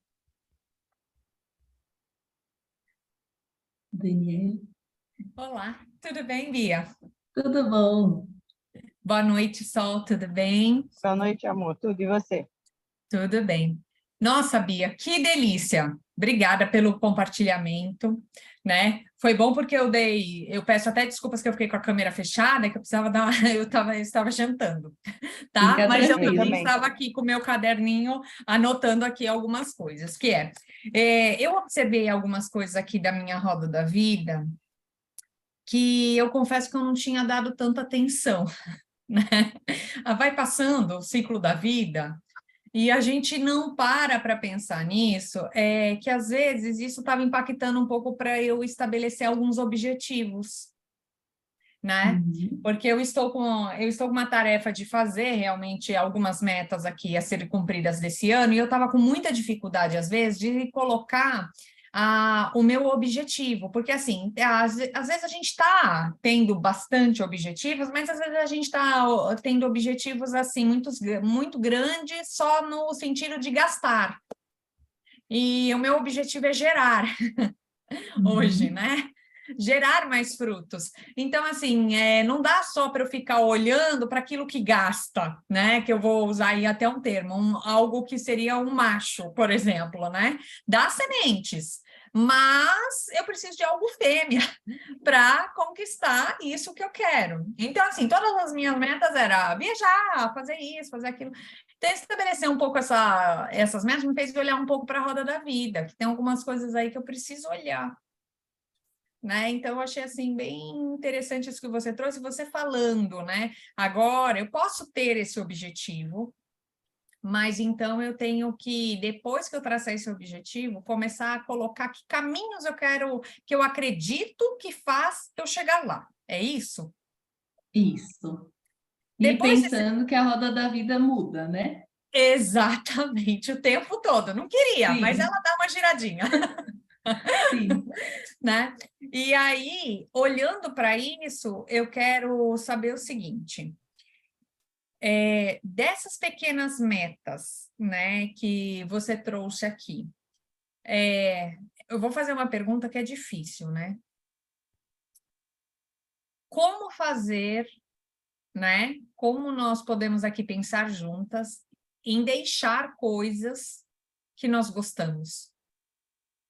Daniel, Olá, tudo bem, Bia? tudo bom? Boa noite, Sol, tudo bem? Boa noite, amor. Tudo e você? Tudo bem. Nossa, Bia, que delícia! Obrigada pelo compartilhamento, né? Foi bom porque eu peço até desculpas que eu fiquei com a câmera fechada, que eu precisava dar, eu estava jantando, tá? Fica Mas eu Eu tranquilo. também também. estava aqui com o meu caderninho anotando aqui algumas coisas, eu observei algumas coisas aqui da minha roda da vida que eu confesso que eu não tinha dado tanta atenção, né? Vai passando o ciclo da vida e a gente não para pensar nisso, que às vezes isso estava impactando um pouco para eu estabelecer alguns objetivos, né? Uhum. Porque eu estou com uma tarefa de fazer realmente algumas metas aqui a serem cumpridas desse ano, e eu estava com muita dificuldade, às vezes, de colocar o meu objetivo, porque assim, às vezes a gente está tendo bastante objetivos, mas às vezes a gente está tendo objetivos assim muito grandes só no sentido de gastar. E o meu objetivo é gerar hoje, Uhum. né? Gerar mais frutos. Então, assim, não dá só para eu ficar olhando para aquilo que gasta, né? Que eu vou usar aí até um termo, algo que seria um macho, por exemplo, né? Dá sementes, mas eu preciso de algo fêmea para conquistar isso que eu quero. Então, assim, todas as minhas metas eram viajar, fazer isso, fazer aquilo. Então, estabelecer um pouco essas metas me fez olhar um pouco para a roda da vida, que tem algumas coisas aí que eu preciso olhar. Né? Então, eu achei assim bem interessante isso que você trouxe, você falando, né? Agora, eu posso ter esse objetivo, mas então eu tenho que, depois que eu traçar esse objetivo, começar a colocar que caminhos eu quero, que eu acredito que faz eu chegar lá. É isso? Isso. E Depois desse... pensando que a roda da vida muda, né? Exatamente, o tempo todo. Não queria, mas ela Sim, dá uma giradinha. sim. Né? E aí, olhando para isso, eu quero saber o seguinte: dessas pequenas metas, né, que você trouxe aqui, eu vou fazer uma pergunta que é difícil, né? Como fazer, né? Como nós podemos aqui pensar juntas em deixar coisas que nós gostamos?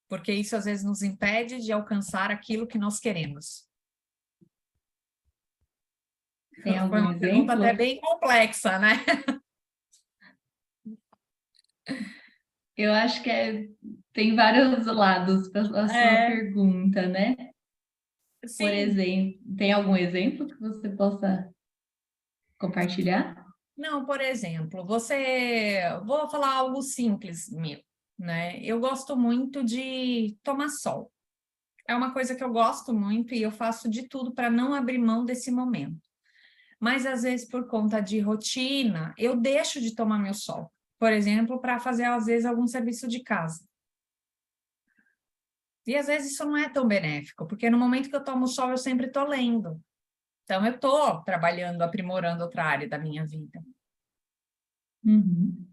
Porque isso às vezes nos impede de alcançar aquilo que nós queremos. Tem Foi algum uma pergunta até exemplo? bem complexa, né? Eu acho que tem vários lados para a sua É, pergunta, né? Por sim. exemplo, tem algum exemplo que você possa compartilhar? Não, por exemplo, vou falar algo simples meu, né? Eu gosto muito de tomar sol. É uma coisa que eu gosto muito e eu faço de tudo para não abrir mão desse momento. Mas às vezes por conta de rotina, eu deixo de tomar meu sol. Por exemplo, para fazer às vezes algum serviço de casa. E às vezes isso não é tão benéfico, porque no momento que eu tomo sol, eu sempre estou lendo. Então eu estou trabalhando, aprimorando outra área da minha vida. Uhum.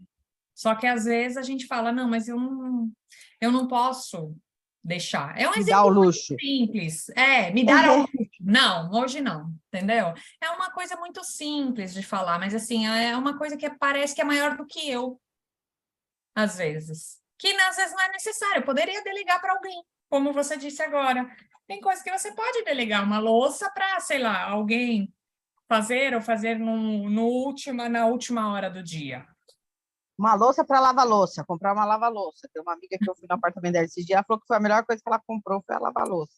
Só que às vezes a gente fala, não, mas eu não posso deixar. É um Me dá o exemplo muito luxo. simples. Me dar ao luxo. Não, hoje não, entendeu? É uma coisa muito simples de falar, mas assim, é uma coisa que parece que é maior do que eu, às vezes. Que às vezes não é necessário, eu poderia delegar para alguém, como você disse agora. Tem coisa que você pode delegar uma louça para, sei lá, alguém fazer ou fazer na última hora do dia. Uma louça para lavar louça, comprar uma lava-louça. Tem uma amiga que eu fui no apartamento dela esses dias, ela falou que foi a melhor coisa que ela comprou foi a lava-louça.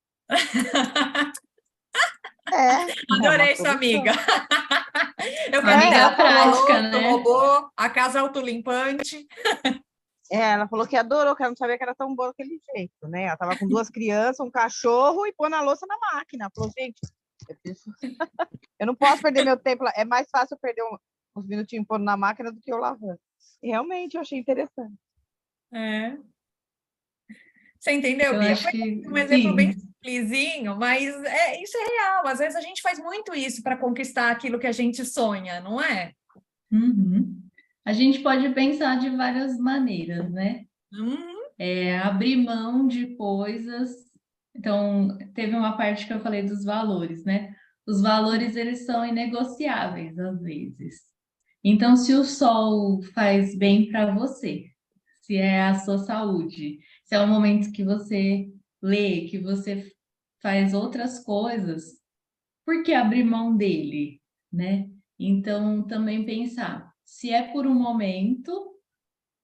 É uma Adorei sua amiga. solução. Eu Uma quero ter amiga Ela a falou, prática, louça, o né? robô, a casa autolimpante. ela falou que adorou, que ela não sabia que era tão boa daquele jeito, né? Ela tava com 2 crianças, um cachorro e pôr a louça na máquina. Ela falou, gente, eu não posso perder meu tempo. É mais fácil eu perder uns minutinhos pondo na máquina do que eu lavando. E realmente eu achei interessante. É. Você entendeu, Eu Bia? acho Foi que um exemplo bem sim. simplesinho, mas isso é real. Às vezes a gente faz muito isso para conquistar aquilo que a gente sonha, não é? Uhum. A gente pode pensar de várias maneiras, né? Hum, Abrir mão de coisas. Então, teve uma parte que eu falei dos valores, né? Os valores, eles são inegociáveis, às vezes. Então, se o sol faz bem para você, se é a sua saúde, se é o momento que você lê, que você faz outras coisas, por que abrir mão dele, né? Então, também pensar, se é por um momento,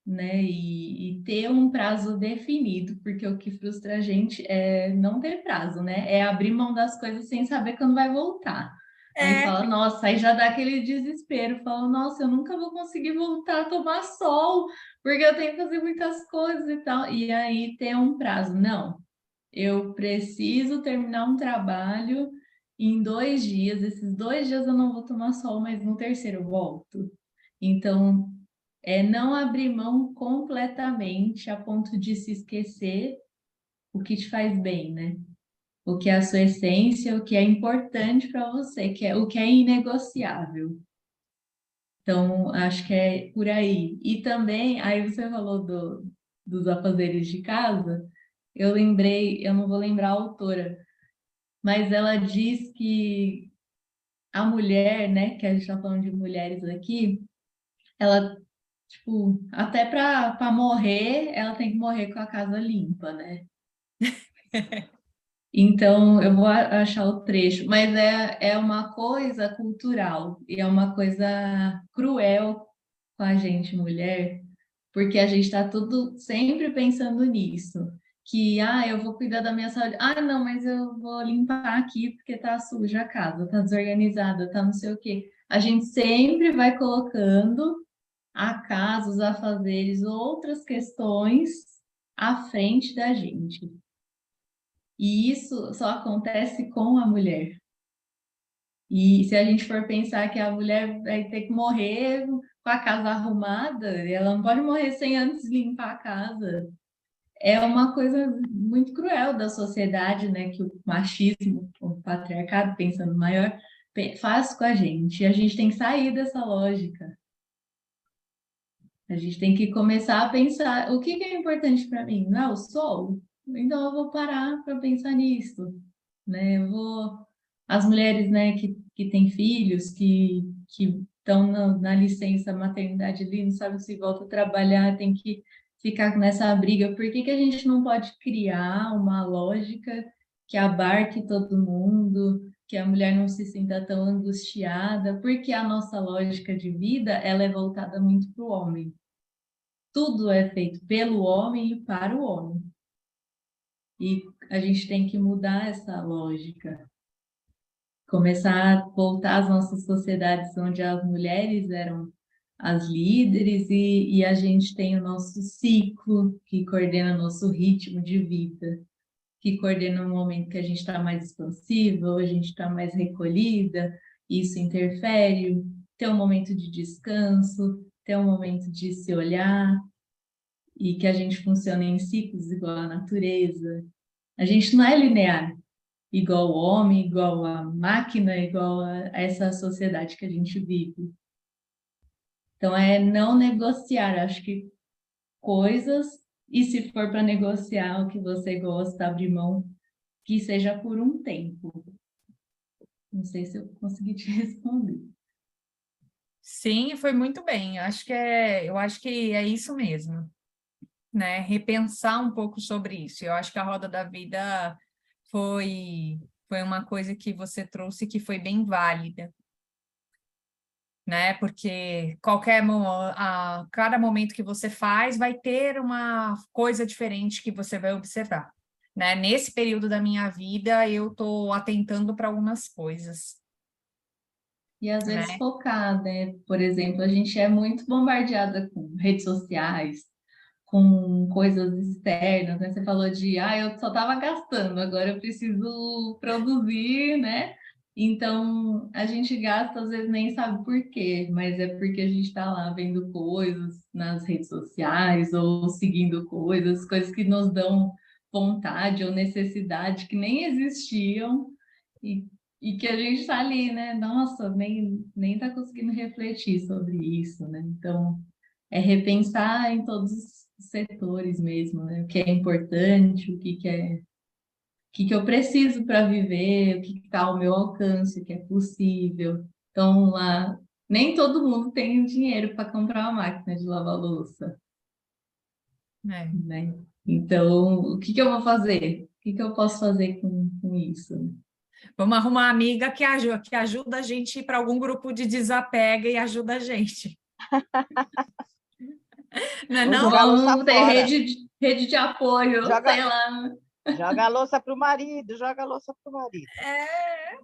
né, e ter um prazo definido, porque o que frustra a gente é não ter prazo, né? É abrir mão das coisas sem saber quando vai voltar. Aí é, fala, nossa, aí já dá aquele desespero, fala, nossa, eu nunca vou conseguir voltar a tomar sol, porque eu tenho que fazer muitas coisas e tal. E aí tem um prazo. Não, eu preciso terminar um trabalho em 2 dias. Esses 2 dias eu não vou tomar sol, mas no terceiro eu volto. Então, não abrir mão completamente a ponto de se esquecer o que te faz bem, né? O que é a sua essência, o que é importante para você, o que é inegociável. Então, acho que é por aí. E também, aí você falou dos afazeres de casa, eu lembrei, eu não vou lembrar a autora, mas ela diz que a mulher, né, que a gente está falando de mulheres aqui, ela, tipo, até para morrer, ela tem que morrer com a casa limpa, né? Então, eu vou achar o trecho, mas é uma coisa cultural e é uma coisa cruel com a gente, mulher, porque a gente está tudo sempre pensando nisso. Que, eu vou cuidar da minha saúde. Ah, não, mas eu vou limpar aqui porque tá suja a casa, tá desorganizada, tá não sei o quê. A gente sempre vai colocando a casa, os afazeres, outras questões à frente da gente. E isso só acontece com a mulher. E se a gente for pensar que a mulher vai ter que morrer com a casa arrumada, ela não pode morrer sem antes limpar a casa. É uma coisa muito cruel da sociedade, né? Que o machismo, o patriarcado, pensando maior, faz com a gente. E a gente tem que sair dessa lógica. A gente tem que começar a pensar o que que é importante para mim? Não é o sol? Então eu vou parar para pensar nisso, né? As mulheres, né, que têm filhos, que estão na licença maternidade ali, não sabem se volta a trabalhar, tem que ficar nessa briga. Por que que a gente não pode criar uma lógica que abarque todo mundo, que a mulher não se sinta tão angustiada? Porque a nossa lógica de vida, ela é voltada muito para o homem. Tudo é feito pelo homem e para o homem. E a gente tem que mudar essa lógica, começar a voltar às nossas sociedades onde as mulheres eram as líderes e a gente tem o nosso ciclo que coordena nosso ritmo de vida, que coordena o momento que a gente está mais expansiva, ou a gente está mais recolhida, isso interfere, ter um momento de descanso, ter um momento de se olhar, e que a gente funciona em ciclos igual à natureza. A gente não é linear, igual o homem, igual a máquina, igual a essa sociedade que a gente vive. Então, é não negociar, acho que coisas, e se for para negociar o que você gosta, abrir mão, que seja por um tempo. Não sei se eu consegui te responder. Sim, foi muito bem. Eu acho que é isso mesmo, né? Repensar um pouco sobre isso. Eu acho que a roda da vida foi uma coisa que você trouxe que foi bem válida, né? Porque a cada momento que você faz vai ter uma coisa diferente que você vai observar, né? Nesse período da minha vida, eu estou atentando para algumas coisas, E às vezes né? focar, né? Por exemplo, a gente é muito bombardeada com redes sociais, com coisas externas, né? Você falou de, eu só estava gastando, agora eu preciso produzir, né? Então, a gente gasta, às vezes nem sabe por quê, mas é porque a gente está lá vendo coisas nas redes sociais ou seguindo coisas que nos dão vontade ou necessidade que nem existiam e, e que a gente está ali, né? Nossa, nem está conseguindo refletir sobre isso, né? Então, é repensar em todos os setores mesmo, né? O que é importante, o que eu preciso para viver, o que está ao meu alcance, o que é possível. Então, lá, nem todo mundo tem dinheiro para comprar uma máquina de lavar louça, É. né? Então, o que que eu vou fazer? O que que eu posso fazer com isso? Vamos arrumar uma amiga que ajuda a gente a ir para algum grupo de desapega e ajuda a gente. Não é Ou não? jogar a louça Vamos ter fora. rede de apoio, Joga, sei lá. joga a louça pro marido, joga a louça pro marido. É,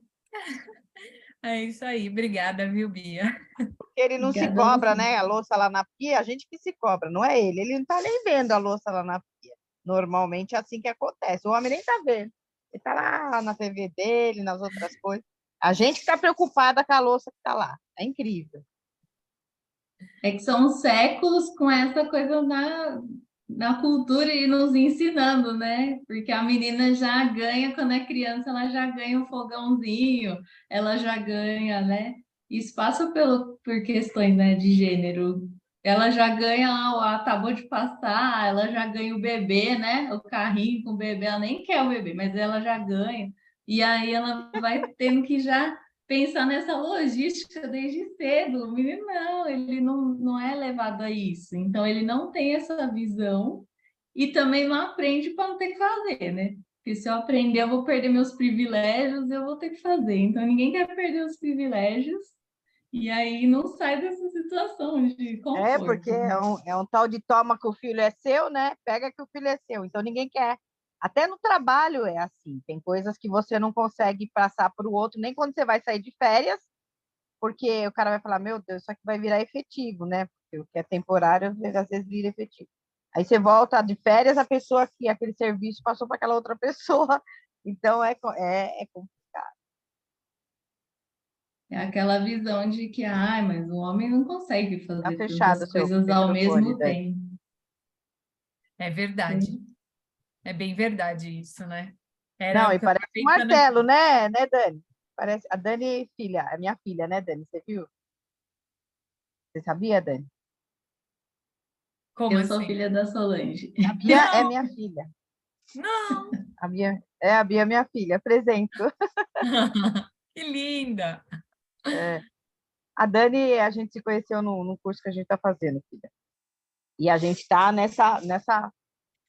é isso aí. Obrigada, viu, Bia? Porque ele não se Obrigada a cobra, você. né? A louça lá na pia, a gente que se cobra, não é ele. Ele não tá nem vendo a louça lá na pia. Normalmente é assim que acontece. O homem nem tá vendo. Ele tá lá na TV dele, nas outras coisas. A gente que tá preocupada com a louça que tá lá. É incrível. É que são séculos com essa coisa na cultura e nos ensinando, né? Porque a menina já ganha, quando é criança, ela já ganha um fogãozinho, ela já ganha, né? Isso passa por questões, né, de gênero. Ela já ganha lá a tábua de passar, ela já ganha o bebê, né? O carrinho com o bebê, ela nem quer o bebê, mas ela já ganha. E aí ela vai tendo que já pensar nessa logística desde cedo. O menino não, ele não é levado a isso. Então, ele não tem essa visão e também não aprende para não ter que fazer, né? Porque se eu aprender, eu vou perder meus privilégios, eu vou ter que fazer. Então, ninguém quer perder os privilégios e aí não sai dessa situação de Porque conforto, né? é um tal de toma que o filho é seu, né? Pega que o filho é seu. Então ninguém quer. Até no trabalho é assim. Tem coisas que você não consegue passar para o outro, nem quando você vai sair de férias, porque o cara vai falar, meu Deus, isso aqui vai virar efetivo, né? Porque o que é temporário, às vezes vira efetivo. Aí você volta de férias, a pessoa que aquele serviço passou para aquela outra pessoa. Então é complicado. É aquela visão de que, ai, mas o homem não consegue Tá fazer fechado tantas o seu coisas ao microfone, mesmo Dani. tempo. É verdade. É bem verdade isso, né? Era Não, o e que eu parece estava um pensando martelo, aqui. né, Dani? Parece a Dani, filha, a minha filha, né, Dani? Você viu? Você sabia, Dani? Como Eu sou assim? filha da Solange. A Bia é Não, minha filha. não. A Bia é minha filha. Apresento. Que linda. É. A Dani, a gente se conheceu no curso que a gente está fazendo, filha. E a gente está nessa.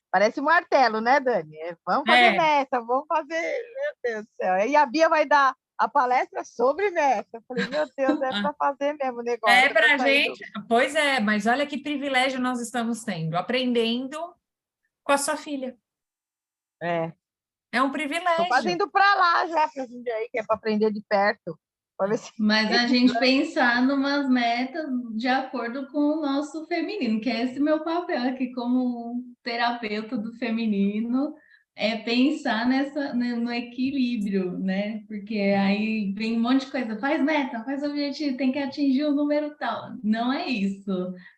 Parece um martelo, né, Dani? Vamos fazer É, meta, vamos fazer. Meu Deus do céu. E a Bia vai dar a palestra sobre meta. Eu falei, meu Deus, é para fazer mesmo o é negócio. Eu tô para saindo. gente. Pois é, mas olha que privilégio nós estamos tendo, aprendendo com a sua filha. É, É um tô quase privilégio. indo para lá já, para aí, que é para aprender de perto. Para ver se. Mas a gente pensar numas metas de acordo com o nosso feminino, que é esse meu papel aqui como terapeuta do feminino, é pensar no equilíbrio, né? Porque aí vem um monte de coisa, faz meta, faz objetivo, tem que atingir o número tal. Não é isso.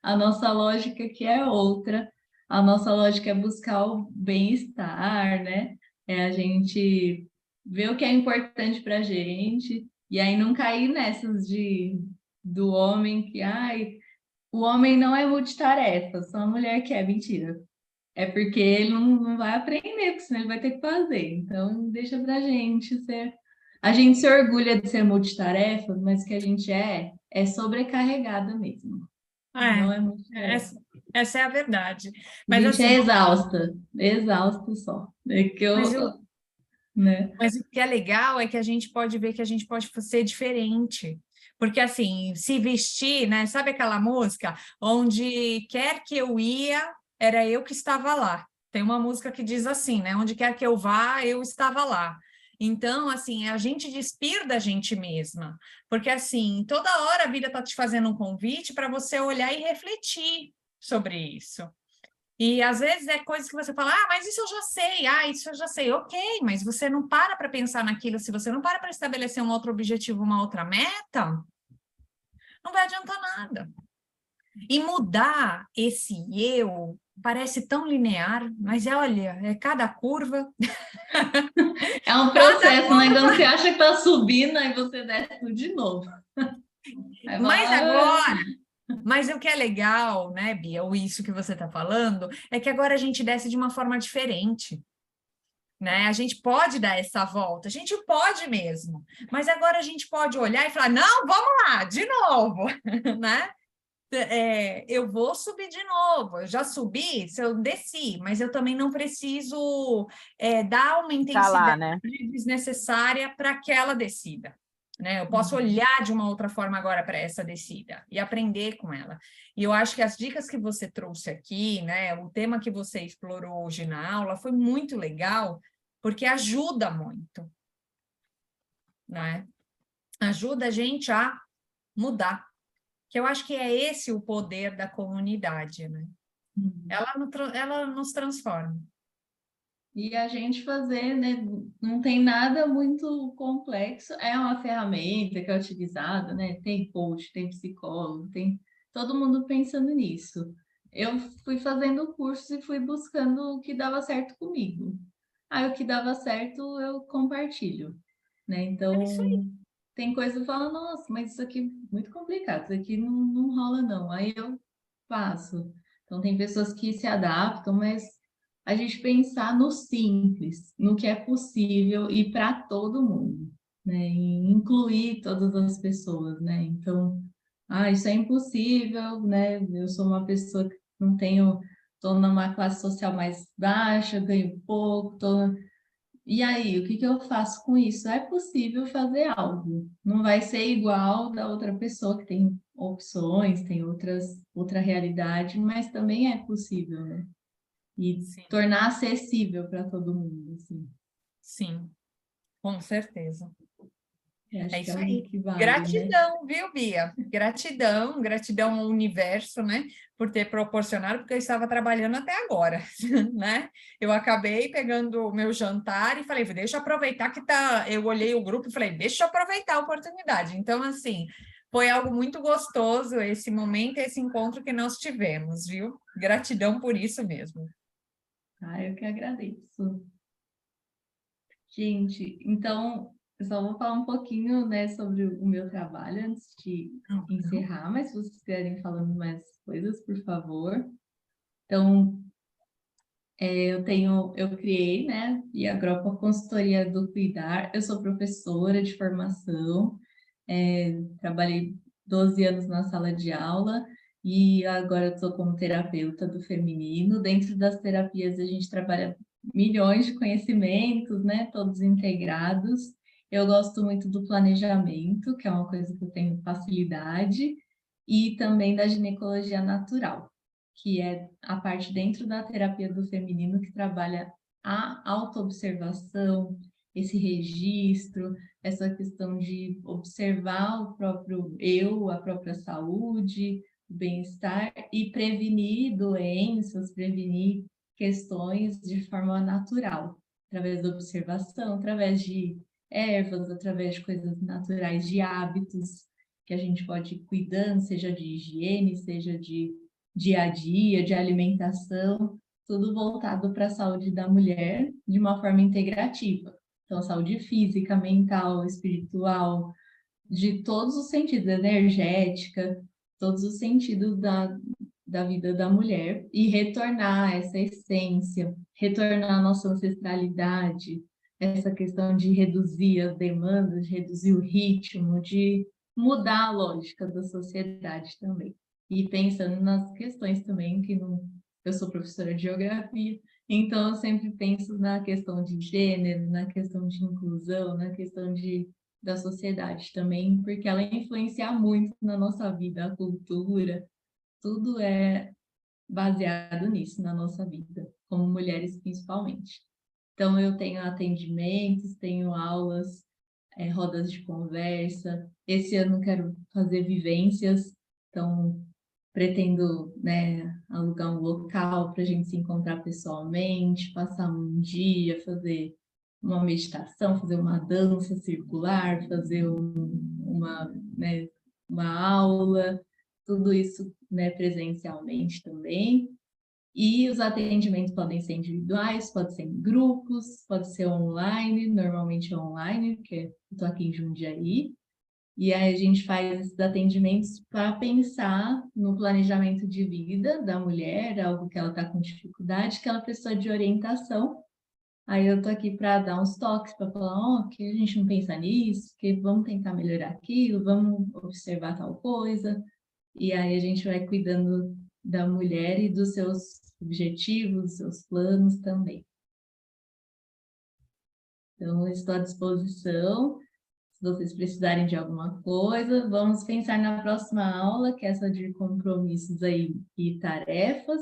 A nossa lógica aqui é outra. A nossa lógica é buscar o bem-estar, né? É a gente ver o que é importante para a gente e aí não cair nessas do homem que, ai, o homem não é multitarefa, só a mulher que é, mentira. É porque ele não vai aprender, porque senão ele vai ter que fazer. Então, deixa pra gente ser. A gente se orgulha de ser multitarefa, mas o que a gente é sobrecarregada mesmo. Não É, é multitarefa. essa é a verdade. A Mas gente é assim, exausta, exausta só. É que mas, eu, eu, né? mas o que é legal é que a gente pode ver que a gente pode ser diferente. Porque assim, se vestir, né? Sabe aquela música? Onde quer que eu ia, era eu que estava lá. Tem uma música que diz assim, né? Onde quer que eu vá, eu estava lá. Então, assim, a gente despir da gente mesma. Porque assim, toda hora a vida está te fazendo um convite para você olhar e refletir sobre isso. E às vezes é coisas que você fala, ah, mas isso eu já sei, ah, isso eu já sei, ok, mas você não para pensar naquilo, se você não para estabelecer um outro objetivo, uma outra meta, não vai adiantar nada. E mudar esse eu parece tão linear, mas olha, é cada curva, É um cada processo, né? Quando você curva. acha que tá subindo, aí você desce tudo de novo. Aí Mas fala, agora, "Ah". mas o que é legal, né, Bia, ou isso que você está falando, é que agora a gente desce de uma forma diferente. Né? A gente pode dar essa volta, a gente pode mesmo, mas agora a gente pode olhar e falar, não, vamos lá, de novo, né? Eu vou subir de novo, eu já subi, se eu desci, mas eu também não preciso dar uma Tá lá, intensidade né? desnecessária para aquela descida. Né? Eu posso olhar de uma outra forma agora para essa descida e aprender com ela. E eu acho que as dicas que você trouxe aqui, né, o tema que você explorou hoje na aula foi muito legal, porque ajuda muito, né? Ajuda a gente a mudar, que eu acho que é esse o poder da comunidade, né? Ela nos transforma. E a gente fazer, né? Não tem nada muito complexo, é uma ferramenta que é utilizada, né? Tem coach, tem psicólogo, tem todo mundo pensando nisso. eu fui fazendo cursos e fui buscando o que dava certo comigo. Aí o que dava certo eu compartilho, né? É isso aí. Então, tem coisa que eu falo, nossa, mas isso aqui é muito complicado, isso aqui não rola não. Aí eu faço. Então, tem pessoas que se adaptam, mas a gente pensar no simples, no que é possível e para todo mundo, né? E incluir todas as pessoas, né? Então, isso é impossível, né? Eu sou uma pessoa que não tenho, estou numa classe social mais baixa, ganho pouco, e aí, o que que eu faço com isso? É possível fazer algo. Não vai ser igual da outra pessoa que tem opções, tem outra realidade, mas também é possível, né? E Sim, tornar acessível para todo mundo, assim. sim, com certeza. Eu É acho que é isso o aí. que vale, né? Gratidão, viu, Bia? Gratidão, gratidão ao universo, né, por ter proporcionado, porque eu estava trabalhando até agora, né? Eu acabei pegando o meu jantar e falei, deixa eu aproveitar que tá. Eu olhei o grupo e falei, deixa eu aproveitar a oportunidade. Então, assim, foi algo muito gostoso esse momento, esse encontro que nós tivemos, viu? Gratidão por isso mesmo. Eu que agradeço. Gente, então, eu só vou falar um pouquinho, né, sobre o meu trabalho antes de Uhum. encerrar, mas se vocês quiserem falando mais coisas, por favor. Então, eu criei, né, e a Gropa Consultoria do Cuidar. Eu sou professora de formação, trabalhei 12 anos na sala de aula e agora eu estou como terapeuta do feminino. Dentro das terapias a gente trabalha milhões de conhecimentos, né, todos integrados. Eu gosto muito do planejamento, que é uma coisa que eu tenho facilidade, e também da ginecologia natural, que é a parte dentro da terapia do feminino que trabalha a autoobservação, esse registro, essa questão de observar o próprio eu, a própria saúde, o bem-estar e prevenir doenças, prevenir questões de forma natural, através da observação, através de ervas, através de coisas naturais, de hábitos que a gente pode ir cuidando, seja de higiene, seja de dia a dia, de alimentação, tudo voltado para a saúde da mulher de uma forma integrativa. Então, saúde física, mental, espiritual, de todos os sentidos, energética, todos os sentidos da vida da mulher e retornar essa essência, retornar a nossa ancestralidade, essa questão de reduzir as demandas, de reduzir o ritmo, de mudar a lógica da sociedade também. E pensando nas questões também que não, eu sou professora de geografia, então eu sempre penso na questão de gênero, na questão de inclusão, na questão da sociedade também, porque ela influencia muito na nossa vida, a cultura, tudo é baseado nisso na nossa vida, como mulheres principalmente. Então, eu tenho atendimentos, tenho aulas, rodas de conversa. Esse ano quero fazer vivências, então pretendo, né, alugar um local para a gente se encontrar pessoalmente, passar um dia, fazer uma meditação, fazer uma dança circular, fazer né, uma aula, tudo isso, né, presencialmente também. E os atendimentos podem ser individuais, pode ser em grupos, pode ser online, normalmente é online, porque eu estou aqui em Jundiaí. E aí a gente faz esses atendimentos para pensar no planejamento de vida da mulher, algo que ela está com dificuldade, que ela precisa de orientação. Aí eu tô aqui para dar uns toques, para falar, que a gente não pensa nisso, que vamos tentar melhorar aquilo, vamos observar tal coisa. E aí a gente vai cuidando da mulher e dos seus objetivos, dos seus planos também. Então, eu estou à disposição. Se vocês precisarem de alguma coisa, vamos pensar na próxima aula, que é essa de compromissos aí e tarefas,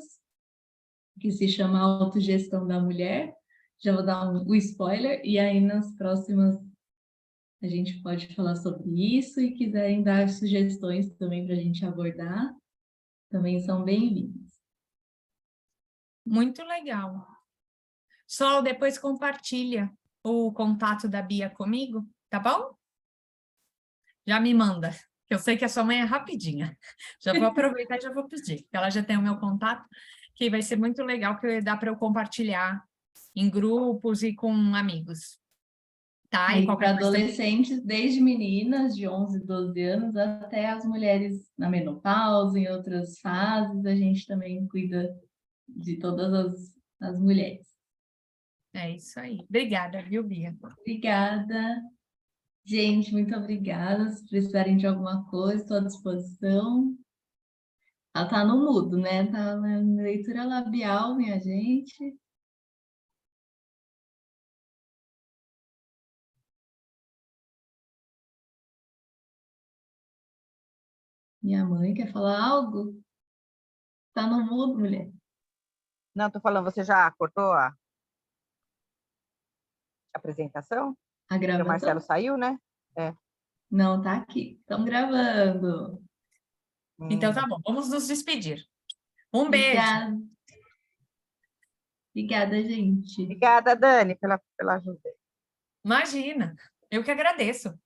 que se chama Autogestão da Mulher. Já vou dar o spoiler, e aí nas próximas a gente pode falar sobre isso e quiserem dar sugestões também para a gente abordar, também são bem-vindos. Muito legal. Sol, depois compartilha o contato da Bia comigo, tá bom? Já me manda. que eu sei que a sua mãe é rapidinha. Já vou aproveitar e já vou pedir, porque ela já tem o meu contato, que vai ser muito legal, que dá para eu compartilhar em grupos e com amigos. Tá? E Aí para qualquer coisa também. adolescentes, desde meninas de 11, 12 anos até as mulheres na menopausa, em outras fases, a gente também cuida de todas as mulheres. É isso aí. Obrigada, viu, Bia? Obrigada. Gente, muito obrigada. Se precisarem de alguma coisa, estou à disposição. Ela tá no mudo, né? Tá na leitura labial, minha gente. Minha mãe quer falar algo? Tá no mudo, mulher. Não, tô falando, você já cortou a apresentação? A Porque o Marcelo gravação? saiu, né? É. Não, tá aqui. Estão gravando. Então Hum. tá bom, vamos nos despedir. Um beijo. Obrigada. Obrigada, gente. Obrigada, Dani, pela ajuda. Imagina, eu que agradeço.